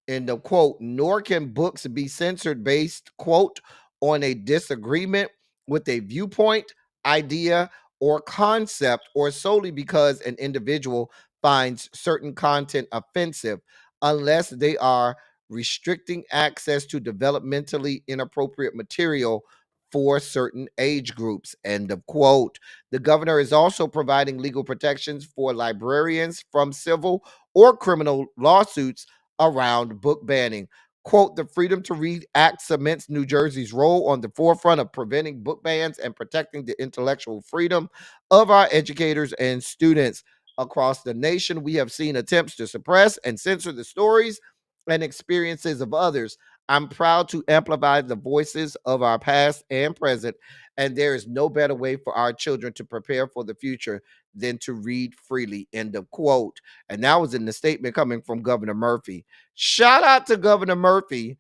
end of quote, nor can books be censored based, quote, on a disagreement with a viewpoint, idea, or concept, or solely because an individual finds certain content offensive, unless they are restricting access to developmentally inappropriate material for certain age groups, end of quote. The governor is also providing legal protections for librarians from civil or criminal lawsuits around book banning. Quote, the Freedom to Read Act cements New Jersey's role on the forefront of preventing book bans and protecting the intellectual freedom of our educators and students. Across the nation, we have seen attempts to suppress and censor the stories and experiences of others. I'm proud to amplify the voices of our past and present, and there is no better way for our children to prepare for the future than to read freely, end of quote. And that was in the statement coming from Governor Murphy. Shout out to Governor Murphy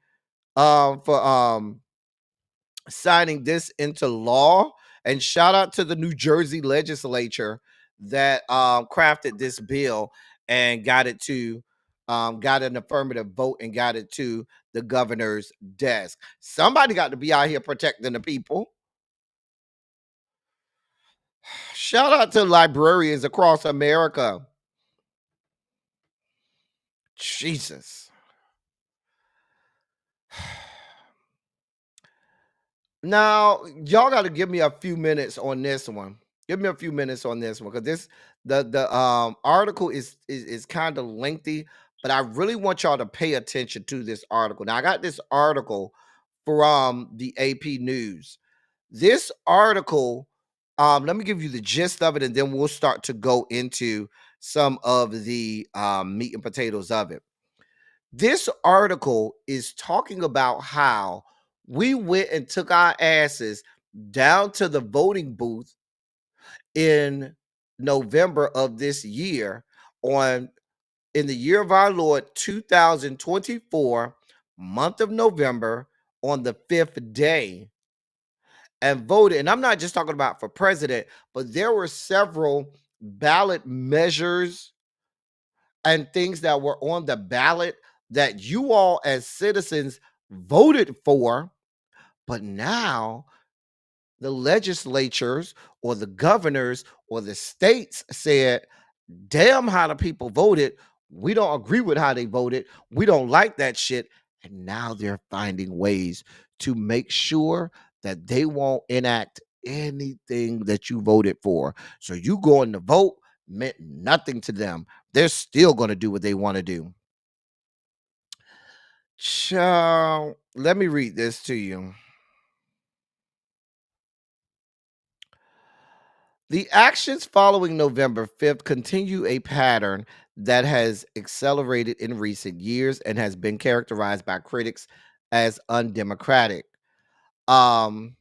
for signing this into law, and shout out to the New Jersey legislature that crafted this bill and got it to got an affirmative vote and got it to the governor's desk. Somebody got to be out here protecting the people. Shout out to librarians across America. Jesus. Now, y'all got to give me a few minutes on this one. Give me a few minutes on this one because the article is kind of lengthy, but I really want y'all to pay attention to this article. Now, I got this article from the AP News. This article, let me give you the gist of it, and then we'll start to go into some of the meat and potatoes of it. This article is talking about how we went and took our asses down to the voting booth in November of this year on in the year of our Lord 2024, month of November, on the 5th day, and voted. And I'm not just talking about for president, but there were several ballot measures and things that were on the ballot that you all as citizens voted for, but now the legislatures or the governors or the states said, damn how the people voted. We don't agree with how they voted. We don't like that shit. And now they're finding ways to make sure that they won't enact anything that you voted for. So you going to vote meant nothing to them. They're still going to do what they want to do. Child, let me read this to you. The actions following November 5th continue a pattern that has accelerated in recent years and has been characterized by critics as undemocratic. Um,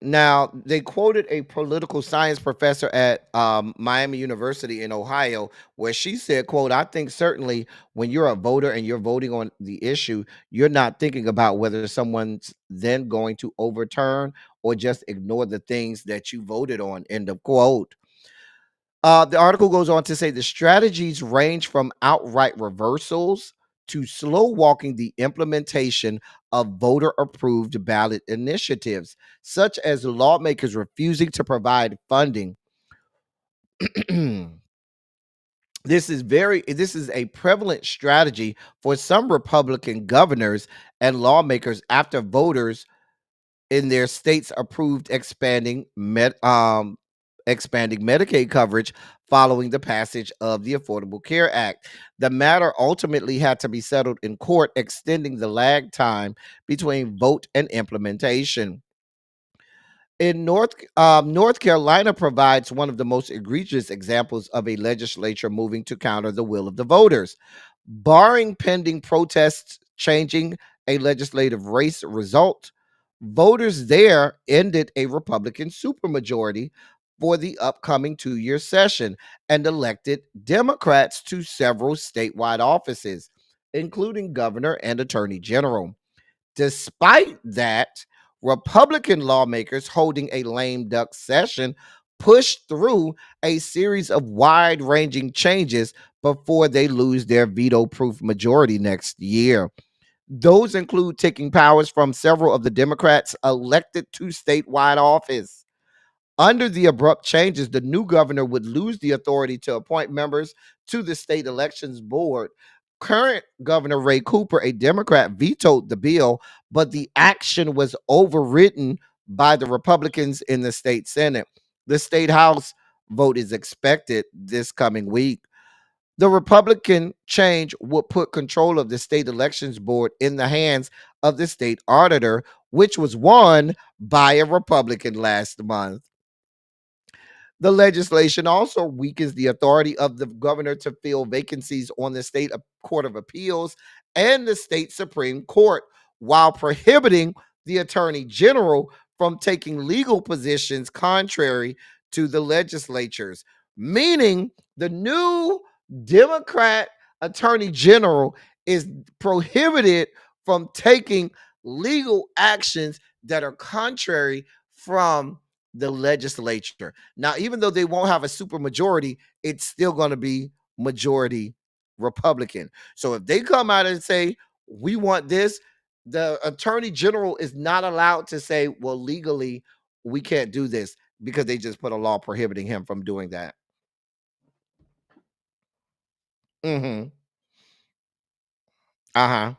Now, they quoted a political science professor at Miami University in Ohio, where she said, quote, I think certainly when you're a voter and you're voting on the issue, you're not thinking about whether someone's then going to overturn or just ignore the things that you voted on, end of quote. The article goes on to say the strategies range from outright reversals to slow walking the implementation of voter approved ballot initiatives, such as lawmakers refusing to provide funding. This is a prevalent strategy for some Republican governors and lawmakers after voters in their states approved expanding Medicaid coverage following the passage of the Affordable Care Act. The matter ultimately had to be settled in court, extending the lag time between vote and implementation. In North Carolina provides one of the most egregious examples of a legislature moving to counter the will of the voters. Barring pending protests changing a legislative race result, voters there ended a Republican supermajority for the upcoming 2-year session and elected Democrats to several statewide offices, including governor and attorney general. Despite that, Republican lawmakers holding a lame duck session pushed through a series of wide ranging changes before they lose their veto proof majority next year. Those include taking powers from several of the Democrats elected to statewide office. Under the abrupt changes, the new governor would lose the authority to appoint members to the state elections board. Current Governor Ray Cooper, a Democrat, vetoed the bill, but the action was overridden by the Republicans in the state Senate. The state House vote is expected this coming week. The Republican change would put control of the state elections board in the hands of the state auditor, which was won by a Republican last month. The legislation also weakens the authority of the governor to fill vacancies on the state court of appeals and the state Supreme Court, while prohibiting the attorney general from taking legal positions contrary to the legislatures. Meaning, the new Democrat attorney general is prohibited from taking legal actions that are contrary from the legislature. Now, even though they won't have a super majority, it's still going to be majority Republican. So if they come out and say, we want this, the attorney general is not allowed to say, well, legally, we can't do this because they just put a law prohibiting him from doing that. Mm-hmm. Uh-huh.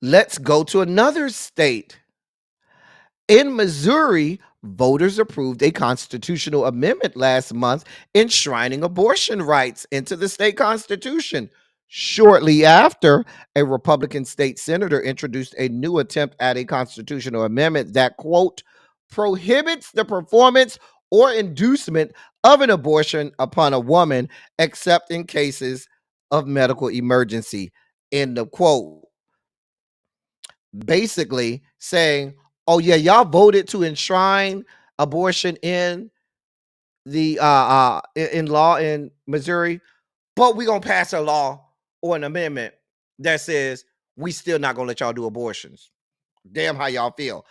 Let's go to another state. In Missouri, voters approved a constitutional amendment last month enshrining abortion rights into the state constitution. Shortly after, a Republican state senator introduced a new attempt at a constitutional amendment that, quote, prohibits the performance or inducement of an abortion upon a woman except in cases of medical emergency, end of quote. Basically saying, oh yeah, y'all voted to enshrine abortion in the in law in Missouri, but we're gonna pass a law or an amendment that says we still not gonna let y'all do abortions. Damn, how y'all feel.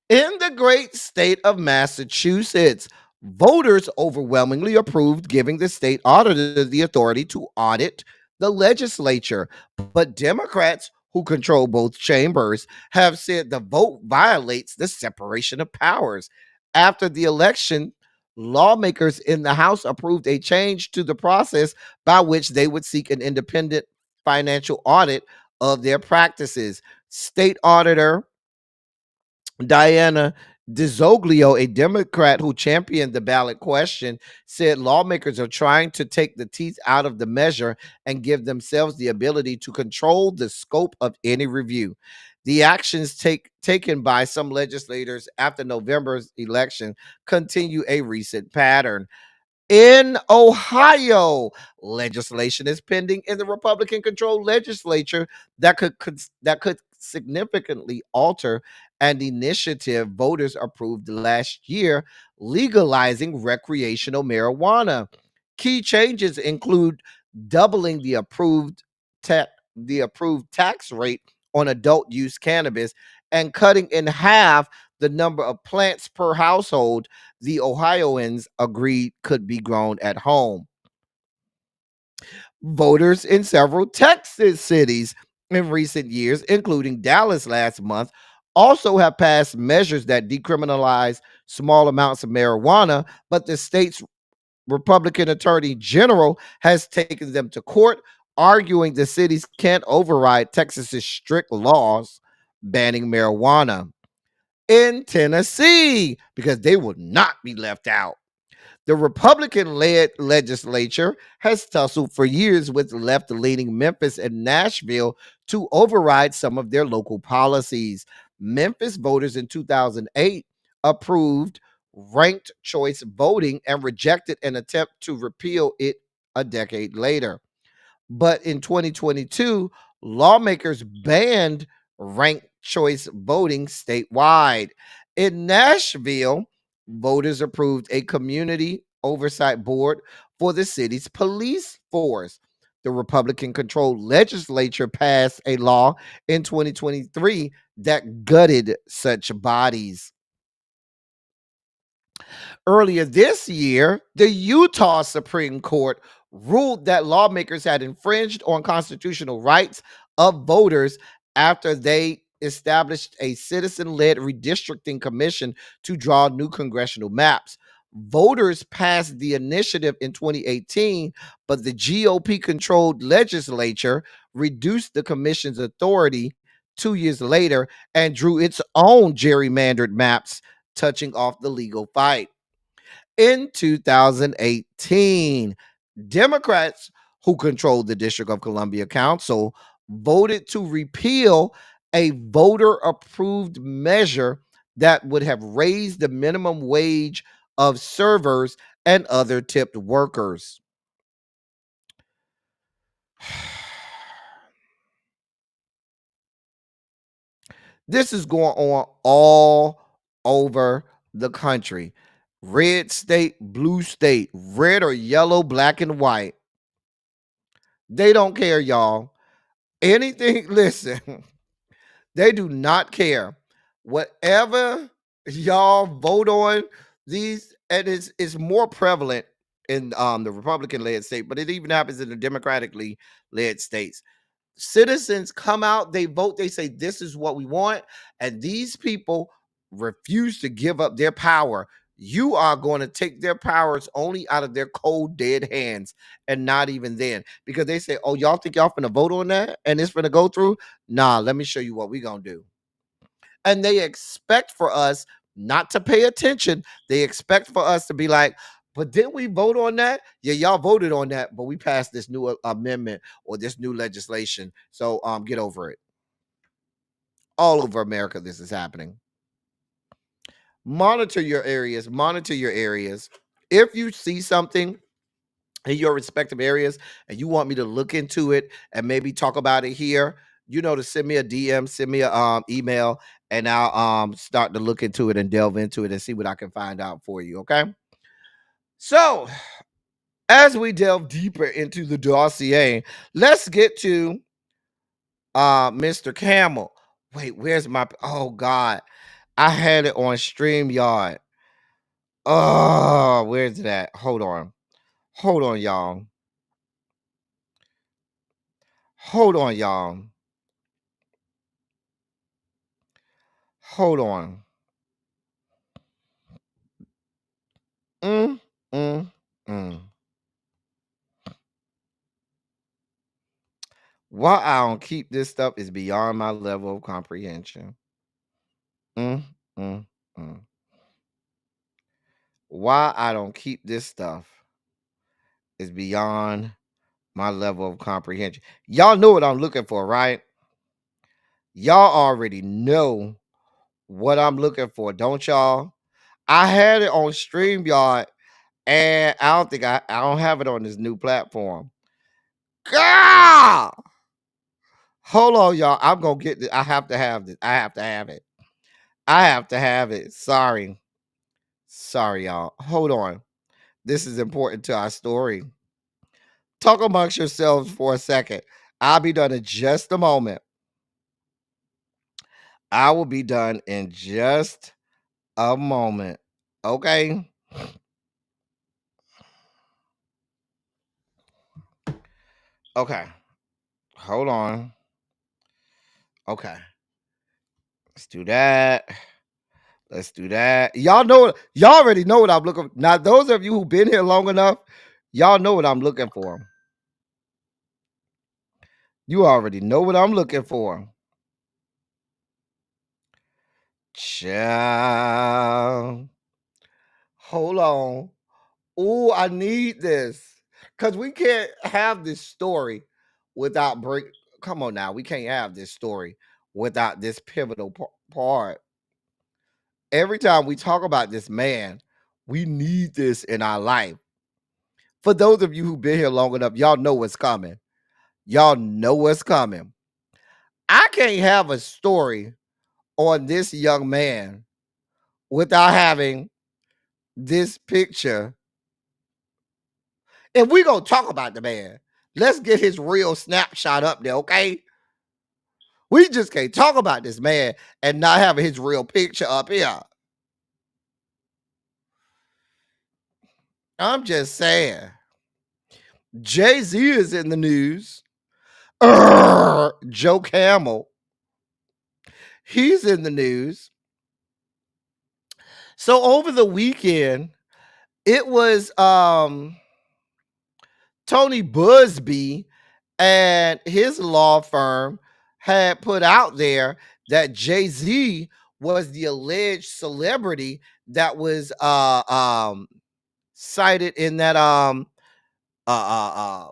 In the great state of Massachusetts, voters overwhelmingly approved giving the state auditor the authority to audit the legislature. But Democrats, who control both chambers, have said the vote violates the separation of powers. After the election, lawmakers in the House approved a change to the process by which they would seek an independent financial audit of their practices. State auditor Diana DiZoglio, a Democrat who championed the ballot question, said lawmakers are trying to take the teeth out of the measure and give themselves the ability to control the scope of any review. The actions taken by some legislators after November's election continue a recent pattern. In Ohio, legislation is pending in the Republican-controlled legislature that could significantly alter an initiative voters approved last year, legalizing recreational marijuana. Key changes include doubling the approved tax rate on adult use cannabis and cutting in half the number of plants per household the Ohioans agreed could be grown at home. Voters in several Texas cities in recent years, including Dallas last month, also have passed measures that decriminalize small amounts of marijuana, but the state's Republican Attorney General has taken them to court, arguing the cities can't override Texas's strict laws banning marijuana. In Tennessee, because they will not be left out. The Republican led legislature has tussled for years with left leaning Memphis and Nashville to override some of their local policies. Memphis voters in 2008 approved ranked choice voting and rejected an attempt to repeal it a decade later. But in 2022, lawmakers banned ranked choice voting statewide. In Nashville, voters approved a community oversight board for the city's police force. The Republican controlled legislature passed a law in 2023 that gutted such bodies. Earlier this year, the Utah Supreme Court ruled that lawmakers had infringed on constitutional rights of voters after they established a citizen led redistricting commission to draw new congressional maps. Voters passed the initiative in 2018, but the GOP controlled legislature reduced the commission's authority 2 years later and drew its own gerrymandered maps, touching off the legal fight. In 2018, Democrats who controlled the District of Columbia Council voted to repeal a voter approved measure that would have raised the minimum wage of servers and other tipped workers. This is going on all over the country. Red state, blue state, red or yellow, black and white. They don't care, y'all. Anything, listen, they do not care. Whatever y'all vote on, these, and it's more prevalent in the Republican led state, but it even happens in the Democratically led states. Citizens come out, they vote, they say, this is what we want. And these people refuse to give up their power. you are going to take their powers only out of their cold, dead hands, and not even then. Because they say, oh, y'all think y'all finna vote on that and it's finna go through? Nah, let me show you what we gonna do. And they expect for us not to pay attention. They expect for us to be like, but didn't we vote on that? Yeah, y'all voted on that, but we passed this new amendment or this new legislation. So get over it. All over America, this is happening. Monitor your areas. Monitor your areas. If you see something in your respective areas and you want me to look into it and maybe talk about it here, you know, to send me a DM, send me a email, and I'll start to look into it and delve into it and see what I can find out for you. Okay. So as we delve deeper into the dossier, let's get to Mr. Camel. Wait, where's my oh God. I had it on StreamYard. Oh, where's that? Hold on. Hold on, y'all. Hold on, y'all. Hold on. Mm, mm, mm. Why I don't keep this stuff is beyond my level of comprehension. Mm, mm, mm. Why I don't keep this stuff is beyond my level of comprehension. Y'all know what I'm looking for, right? Y'all already know what I'm looking for, don't y'all? I had it on StreamYard, and I don't have it on this new platform. God! Hold on, y'all. I'm gonna get this. I have to have this. I have to have it. I have to have it. Sorry. Sorry, y'all. Hold on. This is important to our story. Talk amongst yourselves for a second. I'll be done in just a moment. I will be done in just a moment. Okay. Okay. Hold on. Okay. Let's do that. Let's do that. Y'all already know what I'm looking for. Now, those of you who've been here long enough, y'all know what I'm looking for. You already know what I'm looking for. Child. Hold on. Oh, I need this. Because we can't have this story without break. Come on now. We can't have this story without this pivotal part. Every time we talk about this man, we need this in our life. For those of you who've been here long enough, y'all know what's coming. Y'all know what's coming. I can't have a story on this young man without having this picture. If we gonna talk about the man, let's get his real snapshot up there, okay? We just can't talk about this man and not have his real picture up here. I'm just saying. Jay-Z is in the news. Joe Camel. He's in the news. So over the weekend, it was Tony Busby and his law firm had put out there that Jay-Z was the alleged celebrity that was cited in that uh, uh,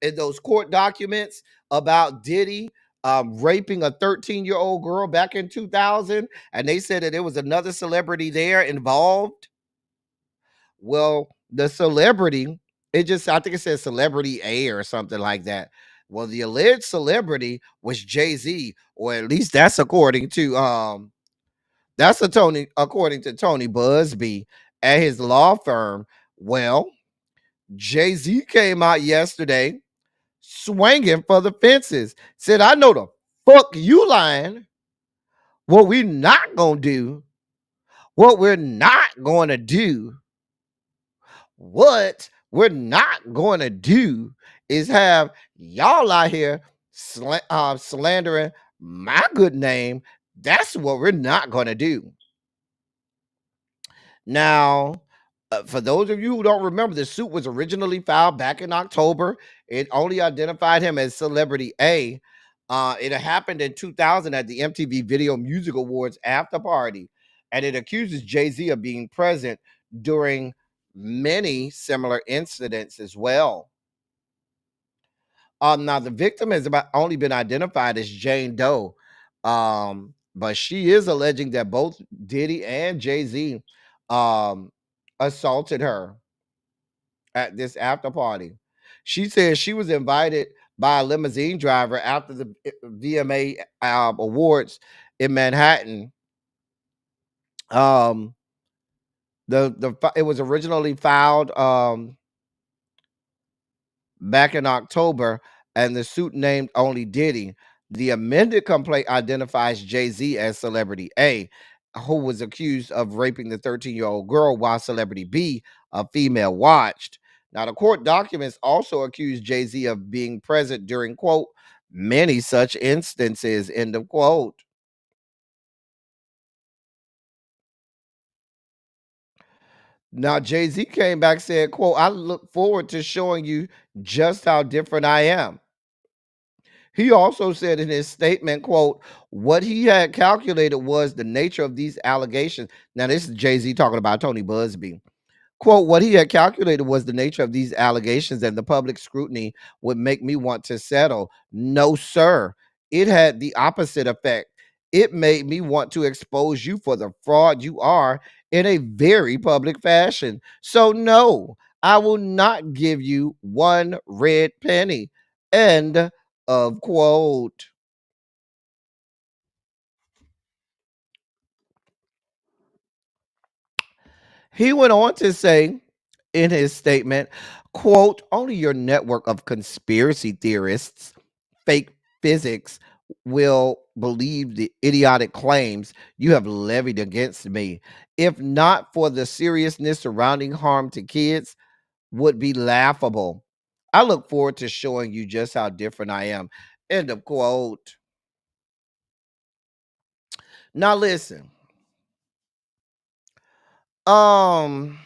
in those court documents about Diddy raping a 13-year-old girl back in 2000, and they said that there was another celebrity there involved. Well, the celebrity, I think it says celebrity A or something like that. Well, the alleged celebrity was Jay-Z, or at least that's according to according to Tony Busby at his law firm. Well, Jay-Z came out yesterday swinging for the fences. Said, I know the fuck you lying. What we're not gonna do, what we're not gonna do, what we're not gonna do is have y'all out here slandering my good name. That's what we're not gonna do. Now, for those of you who don't remember, the suit was originally filed back in October. It only identified him as Celebrity A. It happened in 2000 at the MTV Video Music Awards after party, and it accuses Jay-Z of being present during many similar incidents as well. Now the victim has only been identified as Jane Doe, but she is alleging that both Diddy and Jay-Z um, assaulted her at this after party. She says she was invited by a limousine driver after the VMA awards in Manhattan. Um, it was originally filed back in October, and the suit named only Diddy. The amended complaint identifies Jay-Z as Celebrity A, who was accused of raping the 13-year-old girl while Celebrity B, a female, watched. Now, the court documents also accuse Jay-Z of being present during, quote, many such instances, end of quote. Now, Jay-Z came back, said, quote, I look forward to showing you just how different I am. He also said in his statement, quote, what he had calculated was the nature of these allegations. Now, this is Jay-Z talking about Tony Busby. Quote, what he had calculated was the nature of these allegations and the public scrutiny would make me want to settle. No, sir. It had the opposite effect. It made me want to expose you for the fraud you are in a very public fashion. So, no, I will not give you one red penny. End of quote. He went on to say in his statement, quote, only your network of conspiracy theorists, fake physics, will believe the idiotic claims you have levied against me. If not for the seriousness surrounding harm to kids, would be laughable. I look forward to showing you just how different I am. End of quote. Now listen. Um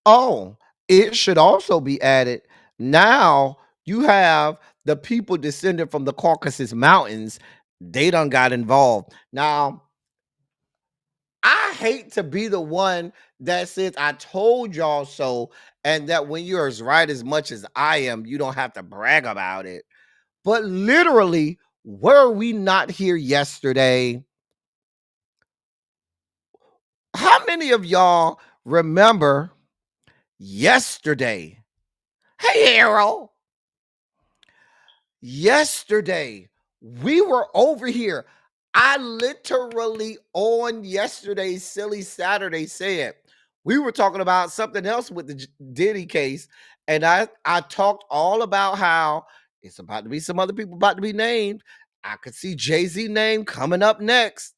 Oh, it should also be added. Now you have the people descended from the Caucasus Mountains. They done got involved. Now, I hate to be the one that says I told y'all so, and that when you're as right as much as I am, you don't have to brag about it. But literally, were we not here yesterday? How many of y'all remember yesterday? Hey, Harold. Yesterday, we were over here. I literally on yesterday's Silly Saturday said we were talking about something else with the Diddy case, and I talked all about how it's about to be some other people about to be named. I could see Jay-Z name coming up next.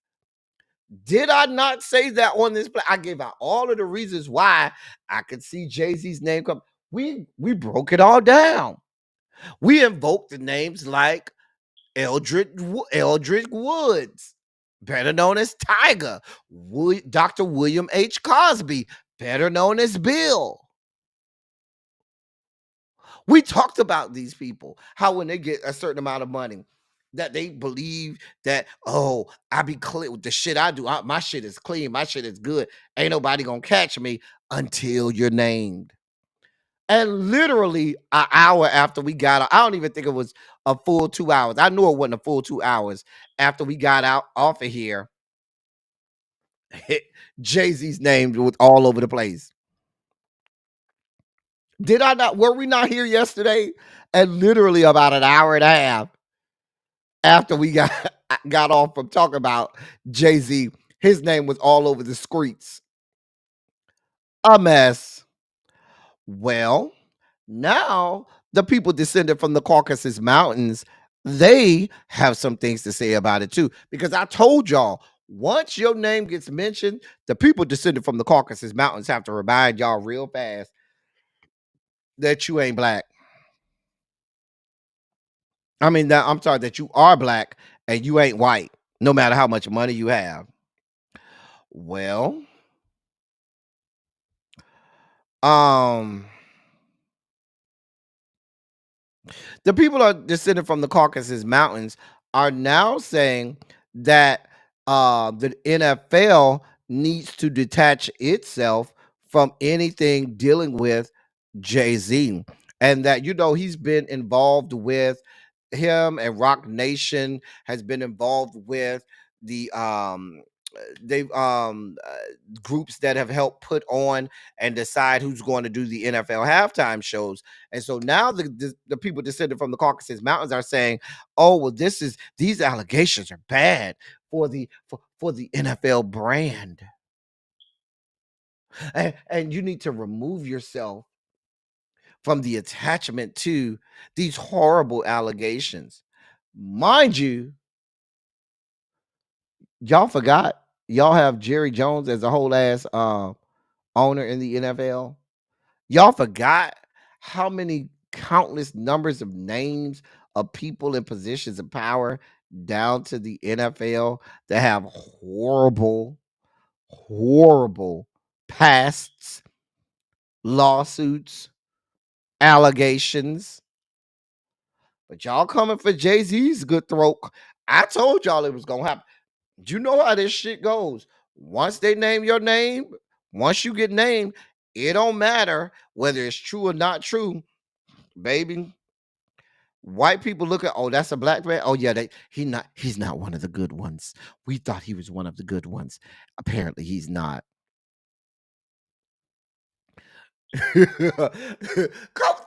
Did I not say that on this play? I gave out all of the reasons why I could see Jay-Z's name come. We broke it all down. We invoked the names like Eldridge Woods, better known as Tiger, Dr. William H. Cosby, better known as Bill. We talked about these people, how when they get a certain amount of money, that they believe that, oh, I be clear with the shit I do. My shit is clean. My shit is good. Ain't nobody gonna catch me until you're named. And literally an hour after we got out, I don't even think it was a full 2 hours. I knew it wasn't a full 2 hours after we got out off of here. Jay-Z's name was all over the place. Did I not? Were we not here yesterday? And literally about an hour and a half after we got off from talking about Jay-Z, his name was all over the streets. A mess. Well, now the people descended from the Caucasus Mountains, they have some things to say about it too. Because I told y'all, once your name gets mentioned, the people descended from the Caucasus Mountains have to remind y'all real fast that you ain't black. I mean, I'm sorry, that you are black and you ain't white, no matter how much money you have. Well, Um, the people are descended from the Caucasus Mountains are now saying that the NFL needs to detach itself from anything dealing with Jay-Z, and that he's been involved with him, and Rock Nation has been involved with the they've groups that have helped put on and decide who's going to do the NFL halftime shows. And so now the people descended from the Caucasus Mountains are saying, "Oh, well, these allegations are bad for the NFL brand, and you need to remove yourself from the attachment to these horrible allegations." Mind you, y'all forgot y'all have Jerry Jones as a whole ass owner in the NFL. Y'all forgot how many countless numbers of names of people in positions of power down to the NFL that have horrible, horrible pasts, lawsuits, allegations. But y'all coming for Jay-Z's good throat. I told y'all it was gonna happen. You know how this shit goes. Once they name your name, once you get named, it don't matter whether it's true or not true, baby. White people look at, oh, that's a black man. Oh yeah, he's not one of the good ones. We thought he was one of the good ones. Apparently he's not. Come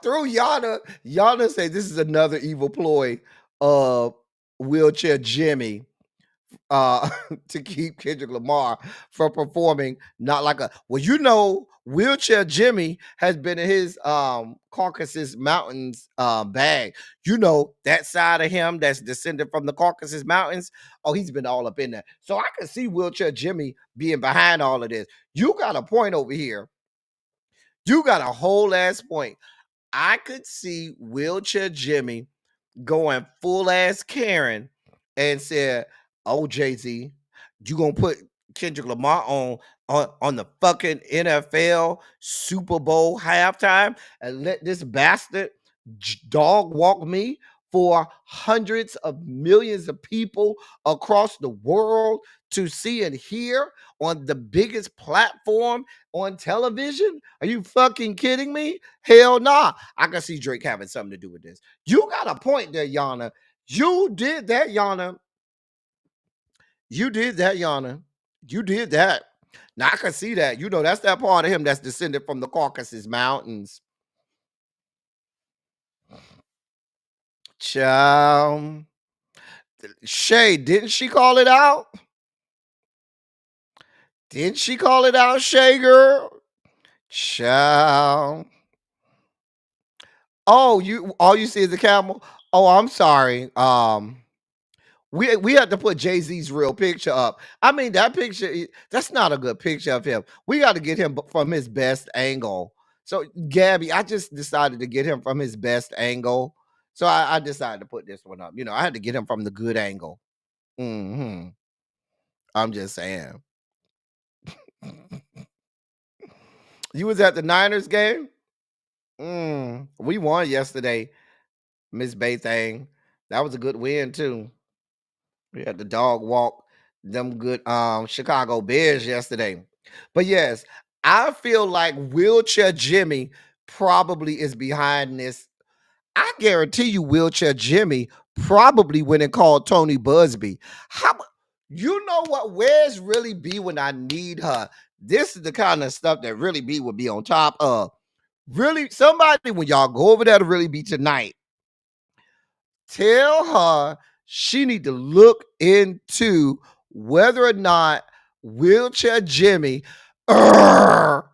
through, Yana. Yana say this is another evil ploy of Wheelchair Jimmy to keep Kendrick Lamar from performing. Not like Wheelchair Jimmy has been in his Caucasus Mountains bag. That side of him that's descended from the Caucasus Mountains. Oh, he's been all up in there. So I can see Wheelchair Jimmy being behind all of this. You got a point over here. You got a whole ass point. I could see Wheelchair Jimmy going full ass Karen and said, "Oh, Jay-Z, you gonna put Kendrick Lamar on the fucking NFL Super Bowl halftime and let this bastard dog walk me for hundreds of millions of people across the world to see and hear on the biggest platform on television? Are you fucking kidding me? Hell nah." I can see Drake having something to do with this. You got a point there, Yana. You did that, Yana. You did that, Yana. You did that. Now I can see that. That's that part of him that's descended from the Caucasus Mountains. Child. Shay, didn't she call it out? Didn't she call it out, Shay girl? Child. Oh, all you see is the camel. Oh, I'm sorry. We had to put Jay-Z's real picture up. I mean, that picture, that's not a good picture of him. We got to get him from his best angle. So, Gabby, I just decided to get him from his best angle. So I decided to put this one up. I had to get him from the good angle. I'm just saying. You was at the Niners game? We won yesterday, Miss Baythang. That was a good win, too. We had the dog walk them good Chicago Bears yesterday. But yes, I feel like Wheelchair Jimmy probably is behind this. I guarantee you Wheelchair Jimmy probably went and called Tony Busby. You know what? Where's Really B when I need her? This is the kind of stuff that Really B would be on top of. Really, somebody, when y'all go over there to Really B tonight, tell her she need to look into whether or not Wheelchair Jimmy, Aubrey,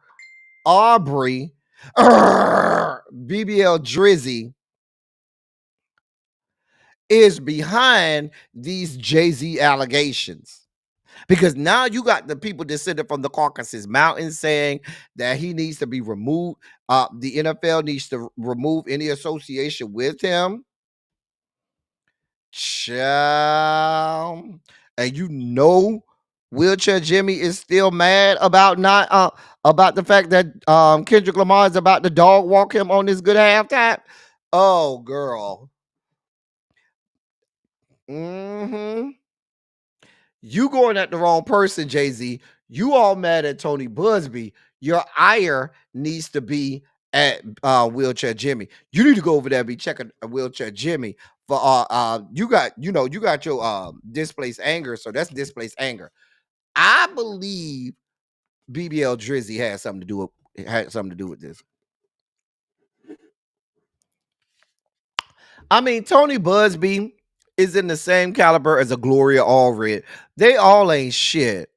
BBL Drizzy is behind these Jay-Z allegations. Because now you got the people descended from the Caucasus Mountains saying that he needs to be removed. The NFL needs to remove any association with him. Child. And Wheelchair Jimmy is still mad about not about the fact that Kendrick Lamar is about to dog walk him on this good halftime. Oh, girl. Mm-hmm. You going at the wrong person, Jay-Z. You all mad at Tony Busby. Your ire needs to be at Wheelchair Jimmy. You need to go over there and be checking Wheelchair Jimmy for you got your displaced anger, so that's displaced anger. I believe BBL Drizzy had something to do with this. I mean, Tony Busby is in the same caliber as a Gloria Allred. They all ain't shit.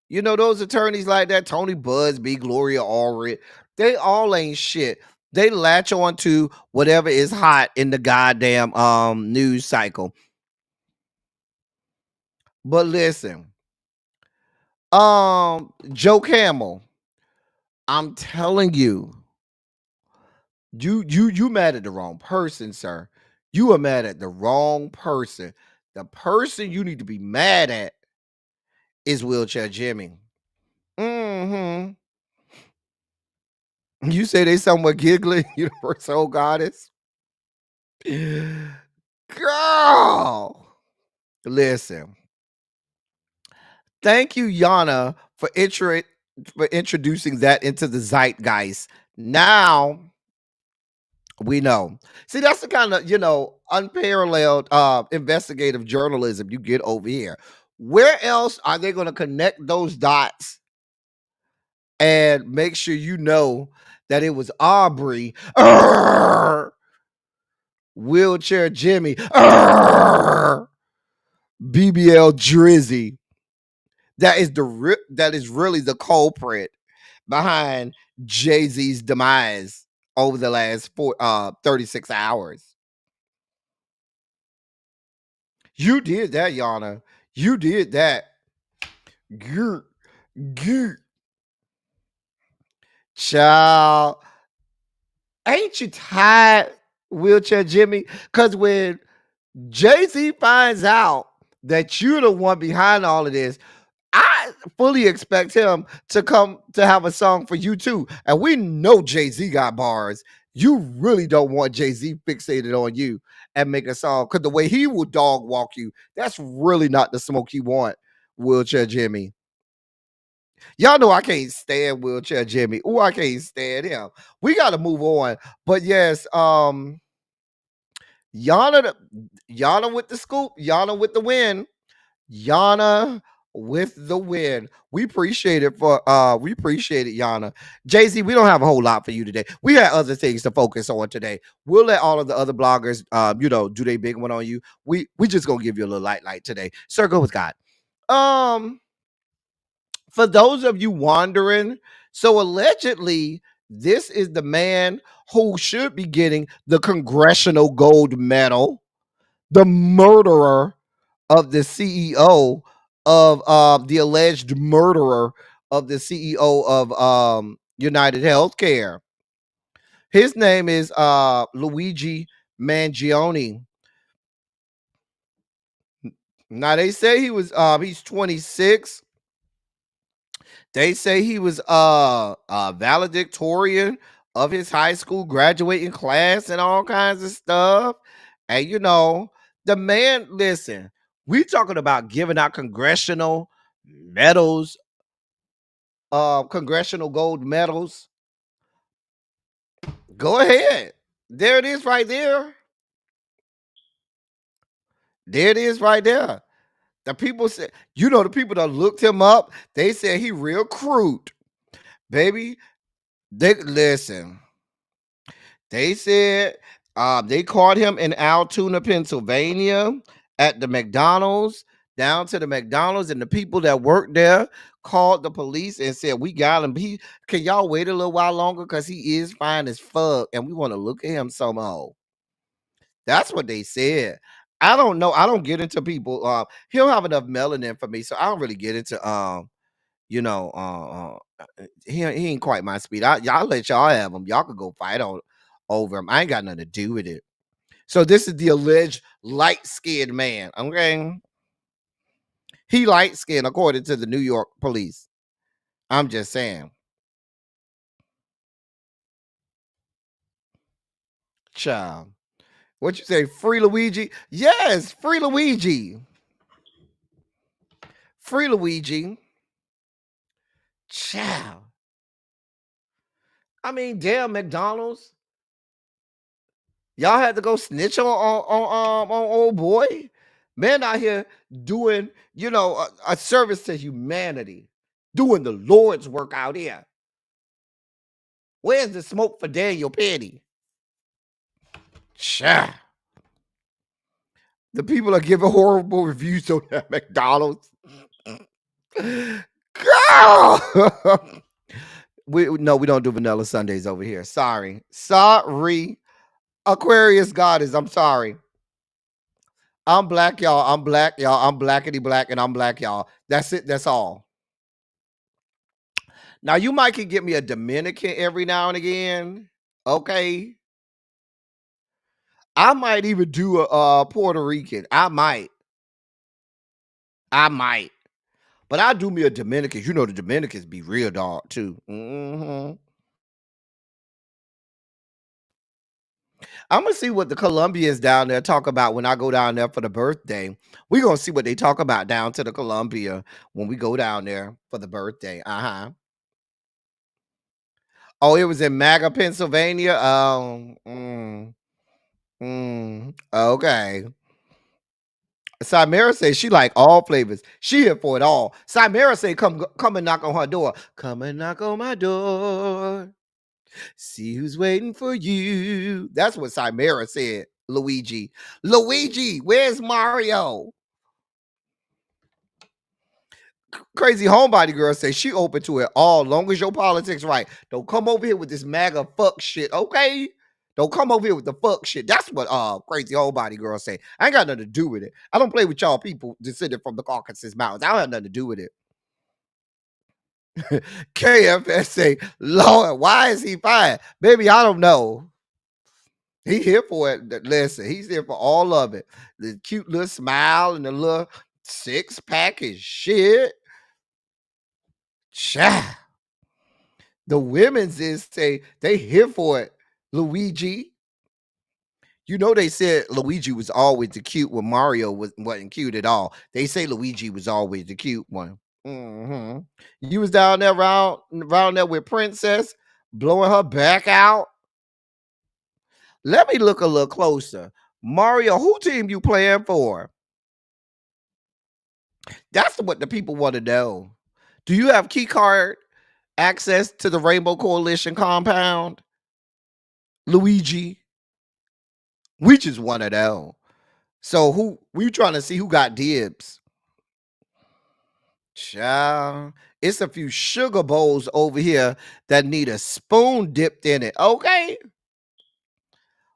You know, those attorneys like that, Tony Busby, Gloria Allred, they all ain't shit. They latch on to whatever is hot in the goddamn news cycle. But listen, Joe Camel, I'm telling you, you mad at the wrong person, sir. You are mad at the wrong person. The person you need to be mad at is Wheelchair Jimmy. Mm-hmm. You say they somewhat giggling, Universal Goddess. Girl, listen. Thank you, Yana, for introducing that into the zeitgeist. Now we know. See, that's the kind of unparalleled investigative journalism you get over here. Where else are they going to connect those dots and make sure you know that it was Aubrey, Wheelchair Jimmy, BBL Drizzy? That is really the culprit behind Jay-Z's demise over the last 36 hours. You did that, Yana. You did that. Gert. Child. Ain't you tired, Wheelchair Jimmy? Because when Jay-Z finds out that you're the one behind all of this, I fully expect him to come to have a song for you too. And we know Jay-Z got bars. You really don't want Jay-Z fixated on you and make a song, because the way he will dog walk you, that's really not the smoke you want, Wheelchair Jimmy. Y'all know I can't stand Wheelchair Jimmy. Oh, I can't stand him. We got to move on. But yes, Yana with the scoop, Yana with the win. Yana with the win. We appreciate it Yana. Jay-Z, we don't have a whole lot for you today. We had other things to focus on today. We'll let all of the other bloggers do their big one on you. We just gonna give you a little light today. Sir, go with God. For those of you wondering, so allegedly this is the man who should be getting the Congressional Gold Medal, the murderer of the CEO of the alleged murderer of the CEO of United Healthcare. His name is Luigi Mangione. Now they say he was he's 26. They say he was valedictorian of his high school graduating class and all kinds of stuff. And the man, listen, we talking about giving out congressional medals, congressional gold medals. Go ahead. There it is right there. There it is right there. The people said, the people that looked him up, they said he real crude. Baby, they listen. They said they caught him in Altoona, Pennsylvania at the McDonald's, down to the McDonald's, and the people that worked there called the police and said, we got him. Can y'all wait a little while longer? Because he is fine as fuck, and we want to look at him somehow. That's what they said. I don't know. I don't get into people. He don't have enough melanin for me, so I don't really get into he ain't quite my speed. Y'all let y'all have him. Y'all could go fight over him. I ain't got nothing to do with it. So this is the alleged light-skinned man. Okay. He light skinned, according to the New York police. I'm just saying. Child. What you say? Free Luigi? Yes, free Luigi. Free Luigi. Child. I mean, damn, McDonald's. Y'all had to go snitch on old boy. Man out here doing, a service to humanity. Doing the Lord's work out here. Where's the smoke for Daniel Penny? Child. The people are giving horrible reviews on that McDonald's. Girl! we don't do vanilla Sundays over here. Sorry. Aquarius goddess, I'm sorry. I'm black, y'all. I'm black, y'all. I'm blackity black, and I'm black, y'all. That's it. That's all. Now, you might can get me a Dominican every now and again. Okay. I might even do a Puerto Rican. I might. But I do me a Dominican. You know the Dominicans be real dog too. I'm gonna see what the Colombians down there talk about when I go down there for the birthday. We're gonna see what they talk about down to the Columbia when we go down there for the birthday. Oh, it was in MAGA, Pennsylvania. Okay. Samara says she like all flavors. She here for it all. Samara say come and knock on her door. Come and knock on my door. See who's waiting for you. That's what Samara said. Luigi, where's Mario? Crazy homebody girl say she open to it all, long as your politics right. Don't come over here with this MAGA fuck shit, okay? Don't come over here with the fuck shit. That's what crazy homebody girl say. I ain't got nothing to do with it. I don't play with y'all people descended from the Caucasus Mountains. I don't have nothing to do with it. KFS say, Lord, why is he fine? Baby, I don't know. He here for it. Listen, he's here for all of it. The cute little smile and the little six-pack is shit. Child. The women's is say they here for it. Luigi. You know they said Luigi was always the cute when Mario wasn't cute at all. They say Luigi was always the cute one. You was down there around there with Princess, blowing her back out. Let me look a little closer. Mario, who team you playing for? That's what the people want to know. Do you have key card access to the Rainbow Coalition compound? Luigi? We just want to know. So who we trying to see who got dibs? Child, it's a few sugar bowls over here that need a spoon dipped in it. Okay.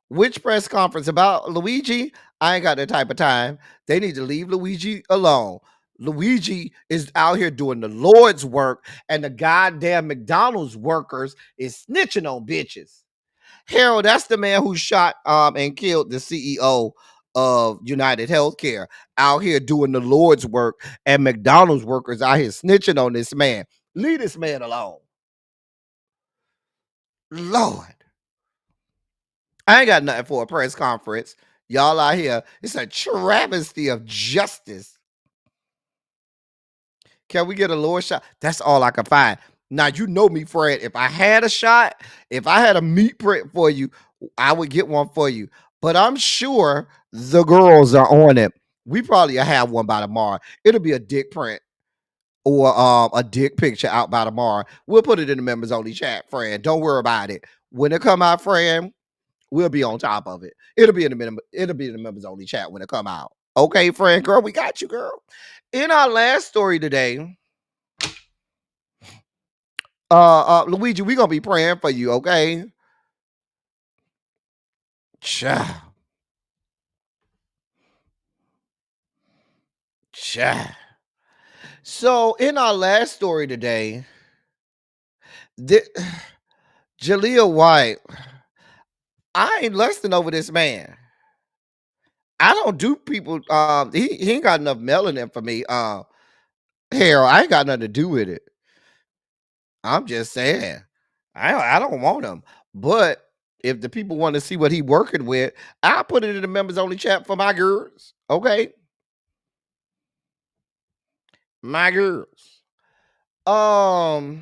Which press conference about Luigi? I ain't got that type of time. They need to leave Luigi alone. Luigi is out here doing the Lord's work, and the goddamn McDonald's workers is snitching on bitches. Harold, that's the man who shot and killed the CEO of United Healthcare, out here doing the Lord's work, and McDonald's workers out here snitching on this man. Leave this man alone. Lord. I ain't got nothing for a press conference. Y'all out here, it's a travesty of justice. Can we get a lower shot? That's all I can find. Now, you know me, Fred. If I had a shot, if I had a meat print for you, I would get one for you. But I'm sure the girls are on it. We probably have one by tomorrow. It'll be a dick print or a dick picture out by tomorrow. We'll put it in the members only chat, friend. Don't worry about it. When it come out, friend, we'll be on top of it. It'll be in the members only chat when it come out. Okay, friend, girl, we got you, girl. In our last story today, Luigi, we're gonna be praying for you, okay? Cha. So in our last story today, Jaleel White, I ain't lusting over this man. I don't do people. He ain't got enough melanin for me. Hell, I ain't got nothing to do with it. I'm just saying, I don't want him. But if the people want to see what he working with, I'll put it in the members only chat for my girls. Okay, my girls. Jaleel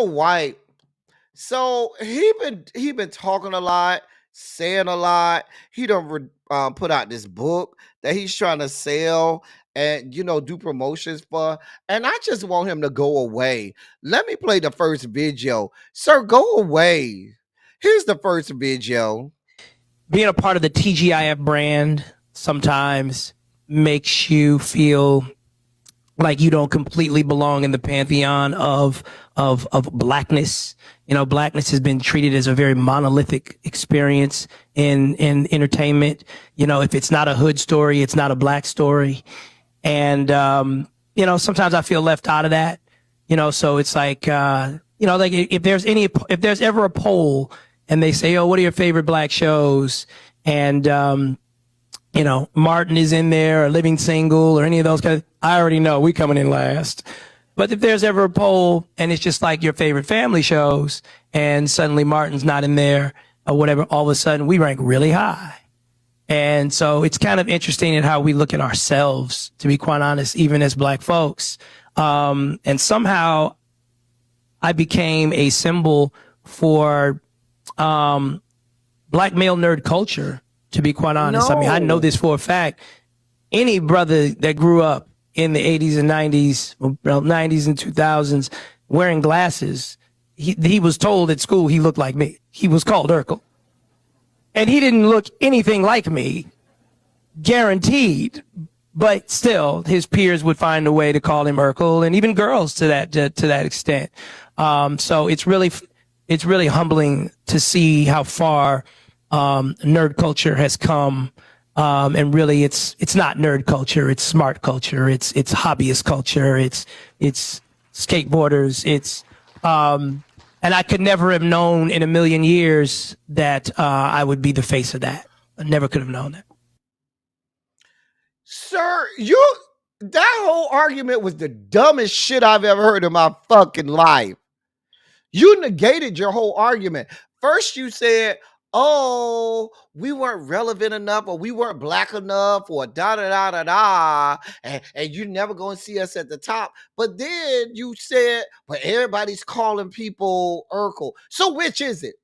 White. So he been talking a lot, saying a lot. He done put out this book that he's trying to sell and do promotions for. And I just want him to go away. Let me play the first video. Sir, go away. Here's the first video. Being a part of the TGIF brand sometimes makes you feel like you don't completely belong in the pantheon of blackness. Blackness has been treated as a very monolithic experience in entertainment. If it's not a hood story, it's not a black story. And, sometimes I feel left out of that, so it's like, like if there's ever a poll and they say, oh, what are your favorite black shows? And, Martin is in there or Living Single or any of those guys, I already know we coming in last. But if there's ever a poll and it's just like your favorite family shows and suddenly Martin's not in there or whatever, all of a sudden we rank really high. And so it's kind of interesting in how we look at ourselves, to be quite honest, even as black folks. And somehow I became a symbol for black male nerd culture, to be quite honest. No. I mean, I know this for a fact. Any brother that grew up in the 80s and 90s, well, 90s and 2000s, wearing glasses, he was told at school he looked like me. He was called Urkel. And he didn't look anything like me, guaranteed. But still, his peers would find a way to call him Urkel, and even girls to that extent. So it's really humbling to see how far nerd culture has come. And really it's not nerd culture, it's smart culture, it's hobbyist culture, it's skateboarders, and I could never have known in a million years that I would be the face of that. I never could have known that. Sir, that whole argument was the dumbest shit I've ever heard in my fucking life. You negated your whole argument. First you said, oh, we weren't relevant enough, or we weren't black enough, or da-da-da-da-da, and you're never going to see us at the top. But then you said, but everybody's calling people Urkel. So which is it?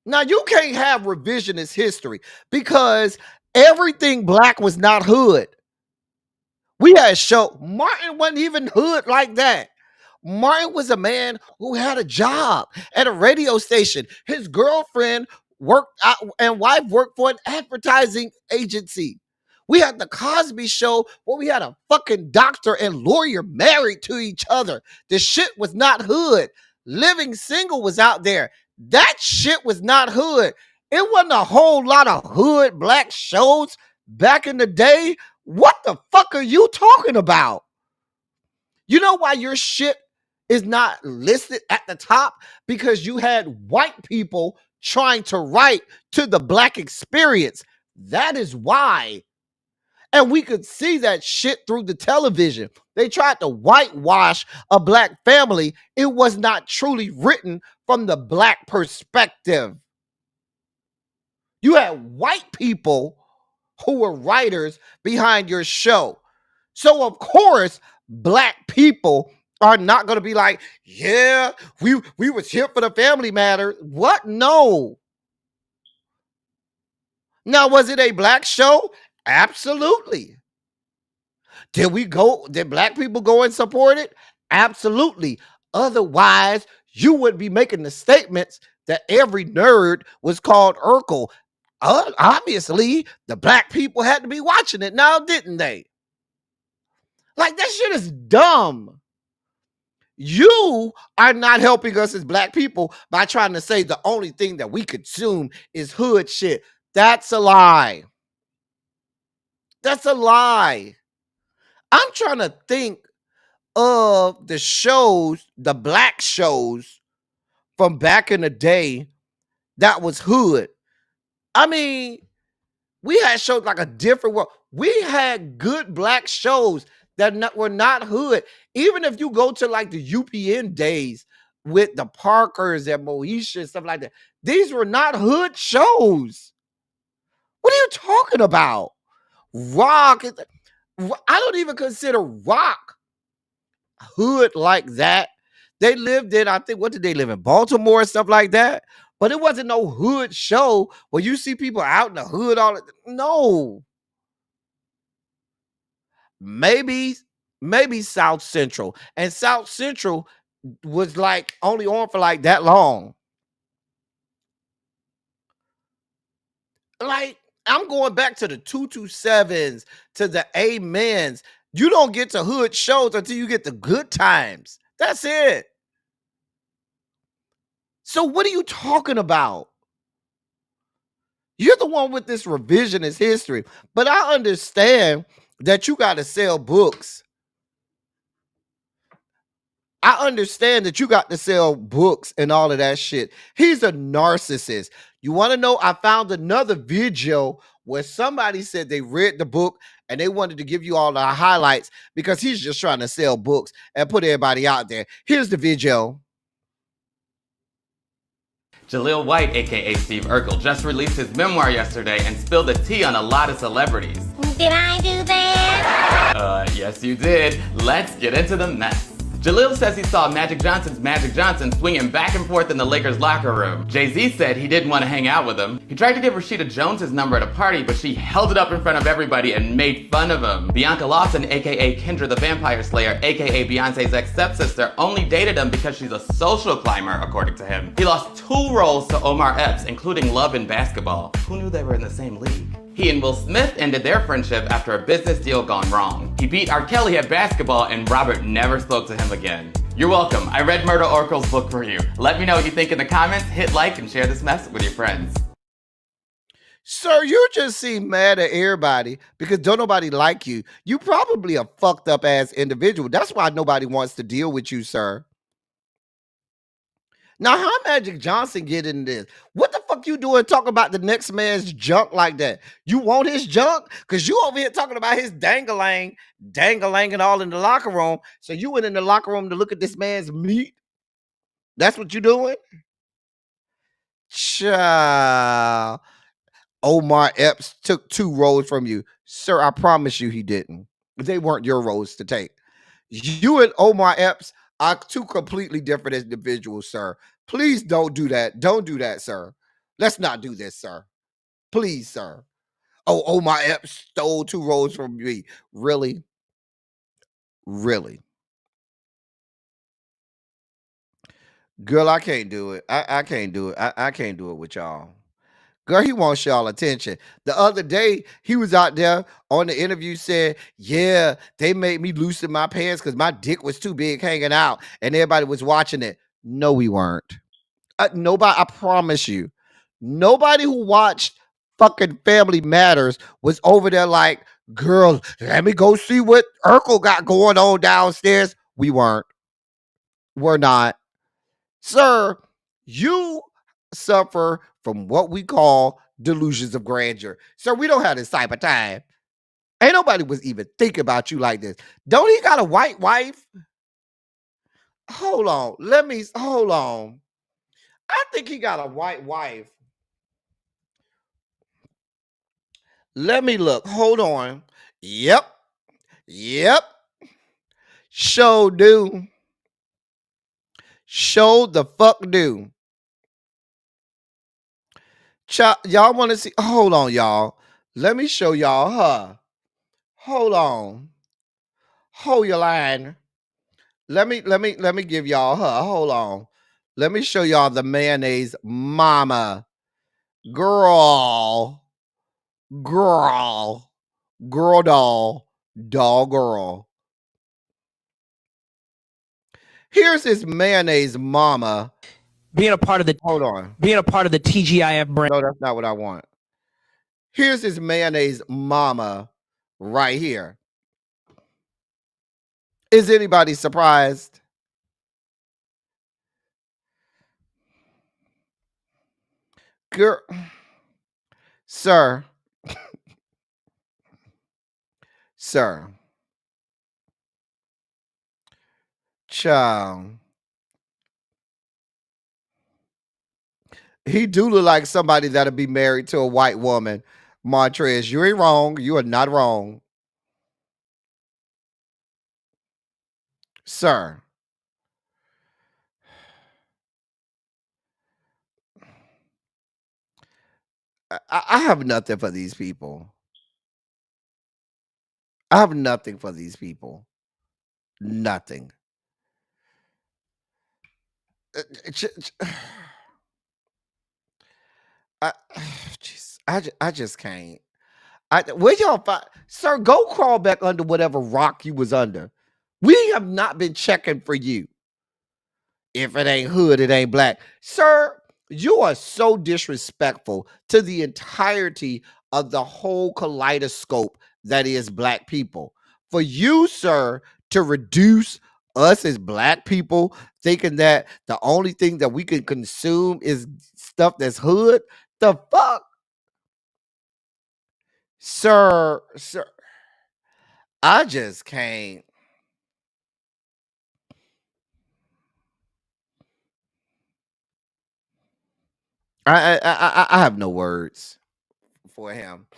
Now, you can't have revisionist history because everything black was not hood. We had a show. Martin wasn't even hood like that. Martin was a man who had a job at a radio station. His girlfriend worked out and wife worked for an advertising agency. We had the Cosby Show where we had a fucking doctor and lawyer married to each other. The shit was not hood. Living Single was out there. That shit was not hood. It wasn't a whole lot of hood black shows back in the day. What the fuck are you talking about? You know why your shit is not listed at the top? Because you had white people trying to write to the black experience. That is why. And we could see that shit through the television. They tried to whitewash a black family. It was not truly written from the black perspective. You had white people who were writers behind your show. So of course, black people are not going to be like, yeah, we was here for the family matter. What? No. Now, was it a black show? Absolutely. Did black people go and support it? Absolutely. Otherwise, you would be making the statements that every nerd was called Urkel. Obviously, the black people had to be watching it now, didn't they? Like, that shit is dumb. You are not helping us as black people by trying to say the only thing that we consume is hood shit. That's a lie. That's a lie. I'm trying to think of the shows, the black shows from back in the day that was hood. I mean, we had shows like A Different World. We had good black shows that were not hood. Even if you go to like the UPN days with the Parkers and Moesha and stuff like that, these were not hood shows. What are you talking about? Rock, I don't even consider rock hood like that. They lived in, I think, what did they live in? Baltimore and stuff like that. But it wasn't no hood show where you see people out in the hood all the, no. Maybe South Central. And South Central was like only on for like that long. Like, I'm going back to the 227s, to the Amens. You don't get to hood shows until you get the good times. That's it. So what are you talking about? You're the one with this revisionist history. But I understand that you got to sell books. I understand that you got to sell books and all of that shit. He's a narcissist. You want to know? I found another video where somebody said they read the book and they wanted to give you all the highlights because he's just trying to sell books and put everybody out there. Here's the video. Jaleel White, aka Steve Urkel, just released his memoir yesterday and spilled the tea on a lot of celebrities. Did I do that? Yes you did. Let's get into the mess. Jaleel says he saw Magic Johnson swinging back and forth in the Lakers locker room. Jay-Z said he didn't want to hang out with him. He tried to give Rashida Jones his number at a party, but she held it up in front of everybody and made fun of him. Bianca Lawson, aka Kendra the Vampire Slayer, aka Beyonce's ex-stepsister, only dated him because she's a social climber, according to him. He lost 2 roles to Omar Epps, including love and basketball. Who knew they were in the same league? He and Will Smith ended their friendship after a business deal gone wrong. He beat R. Kelly at basketball and Robert never spoke to him again. You're welcome. I read Murder Oracle's book for you. Let me know what you think in the comments, hit like, and share this mess with your friends. Sir, you just seem mad at everybody because don't nobody like you. You probably a fucked up ass individual. That's why nobody wants to deal with you, sir. Now, how Magic Johnson get in this? What the fuck you doing talking about the next man's junk like that? You want his junk? Because you over here talking about his dangling and all in the locker room. So you went in the locker room to look at this man's meat? That's what you doing? Child. Omar Epps took 2 roles from you. Sir, I promise you he didn't. They weren't your roles to take. You and Omar Epps are 2 completely different individuals, sir. Please don't do that. Don't do that, sir. Let's not do this, sir. Please, sir. Oh, Omar Epps stole 2 roles from me. Really? Really? Girl, I can't do it. I can't do it. I can't do it with y'all. Girl, he wants y'all attention. The other day, he was out there on the interview saying, yeah, they made me loosen my pants because my dick was too big hanging out and everybody was watching it. No, we weren't. Nobody, I promise you, nobody who watched fucking Family Matters was over there like, girl, let me go see what Urkel got going on downstairs. We weren't. We're not. Sir, you suffer from what we call delusions of grandeur. Sir, we don't have this type of time. Ain't nobody was even thinking about you like this. Don't he got a white wife? Hold on. Hold on. I think he got a white wife. Let me look. Hold on. Yep. Show do. Show the fuck do. Y'all want to see? Hold on, y'all. Let me show y'all her. Hold on. Hold your line. Let me give y'all her. Hold on. Let me show y'all the mayonnaise mama. Girl doll girl. Here's his mayonnaise mama. Being a part of the TGIF brand. No, that's not what I want. Here's his mayonnaise mama right here. Is anybody surprised? Girl, sir, Child. He do look like somebody that'll be married to a white woman. Montrez, you ain't wrong. You are not wrong. Sir. I have nothing for these people. I have nothing for these people. Nothing. I, I just can't. Where y'all find, sir? Go crawl back under whatever rock you was under. We have not been checking for you. If it ain't hood, it ain't black, sir. You are so disrespectful to the entirety of the whole kaleidoscope that is black people. For you, sir, to reduce us as black people, thinking that the only thing that we can consume is stuff that's hood, the fuck, sir. I just can't. I have no words for him.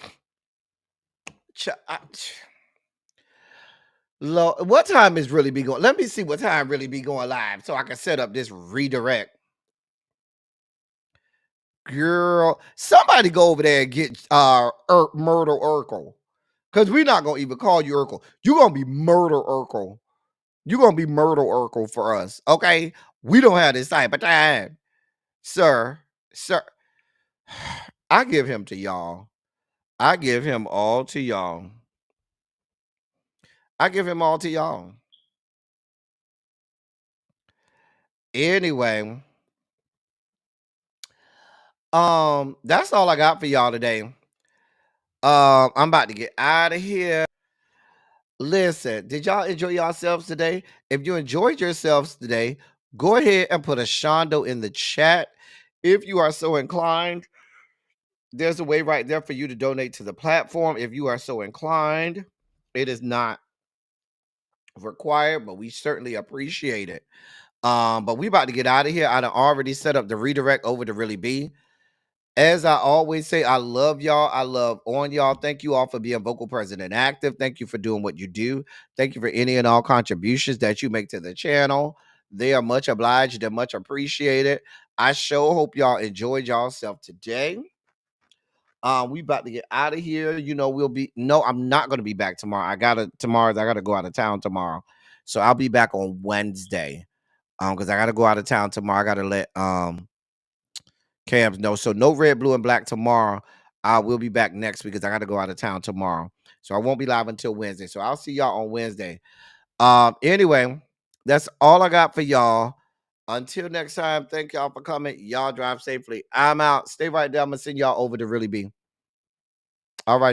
What time is really be going? Let me see what time really be going live so I can set up this redirect. Girl, somebody go over there and get Murder Urkel. Because we're not gonna even call you Urkel. You're gonna be Murder Urkel. You're gonna be Murder Urkel for us. Okay. We don't have this type of time. Sir. I give him to y'all. I give him all to y'all. I give him all to y'all. Anyway, that's all I got for y'all today. I'm about to get out of here. Listen, did y'all enjoy yourselves today? If you enjoyed yourselves today, go ahead and put a shondo in the chat. If you are so inclined, there's a way right there for you to donate to the platform. If you are so inclined, it is not required, but we certainly appreciate it. But we about to get out of here. I done already set up the redirect over to Really Be. As I always say, I love y'all. I love on y'all. Thank you all for being vocal, present, and active. Thank you for doing what you do. Thank you for any and all contributions that you make to the channel. They are much obliged. They're much appreciated. I sure hope y'all enjoyed yourself today. We about to get out of here. You know, I'm not going to be back tomorrow. I gotta go out of town tomorrow. So I'll be back on Wednesday. Because I gotta go out of town tomorrow. I gotta let Cams know. So no red, blue, and black tomorrow. I will be back next week because I got to go out of town tomorrow. So I won't be live until Wednesday. So I'll see y'all on Wednesday. Anyway, that's all I got for y'all. Until next time, thank y'all for coming. Y'all drive safely. I'm out. Stay right there. I'm going to send y'all over to Really Be. All right.